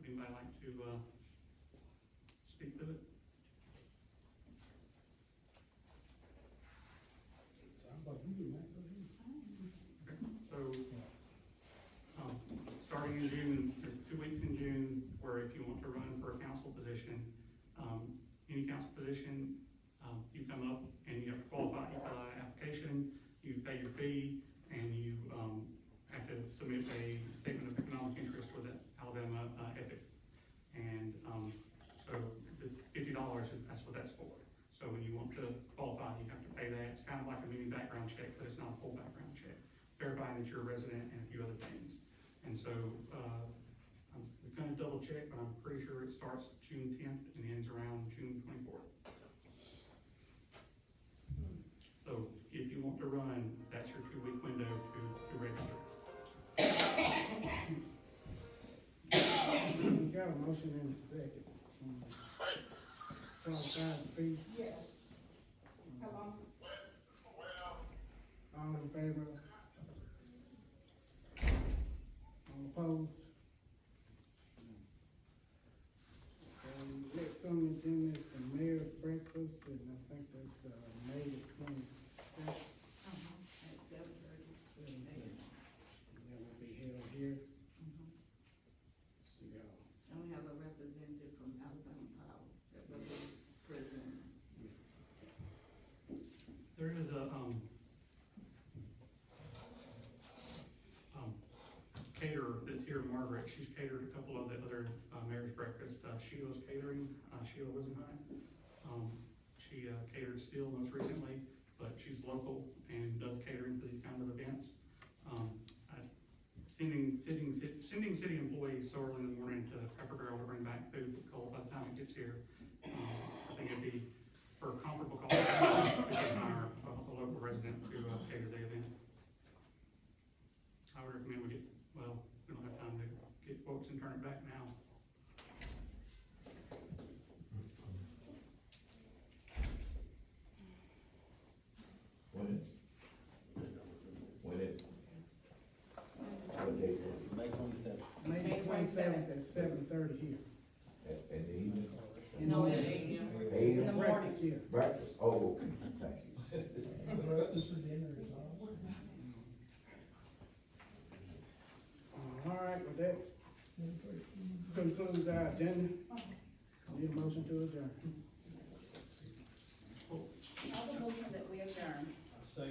anybody like to, speak to it? Sounds like you do, Matt, go ahead. Okay, so, starting in June, there's 2 weeks in June, where if you want to run for a council position, any council position, you come up and you have to qualify, you fill out an application, you pay your fee, and you, have to submit a statement of economic interest with the Alabama, ethics. And, so this $50, that's what that's for. So when you want to qualify, you have to pay that. It's kind of like a mini background check, but it's not a full background check. Verifying that you're a resident and a few other things. And so, we kind of double check, but I'm pretty sure it starts June 10th and ends around June 24th. So if you want to run, that's your 2-week window to register. We got a motion in a second. Qualifying fee, Yes. Hello? all in favor? All opposed? Next on the agenda is the mayor's breakfast, and I think that's, May the 22nd. At 7:30. And that will be held here. See y'all. And we have a representative from Alabama Power that will be presenting. There is a, caterer that's here in Margaret. She's catered a couple of the other, mayor's breakfast. Sheila's catering, Sheila Wisenhunt. She, catered Steel most recently, but she's local and does catering for these kind of events. Sending city employees so early in the morning to Cracker Barrel to bring back food that's cold by the time it gets here. I think it'd be, for a comparable cost, we could hire a local resident to cater the event. I would recommend we get, well, we don't have time to get quotes and turn it back now. When is? When is? What date is it? May 27th. May 27th at 7:30 here. In the evening? No, it ain't. Eight? In the morning. Breakfast here. Breakfast, oh, okay, thank you. All right, with that concludes our agenda. Need a motion to adjourn. All the motion that we adjourn. I say,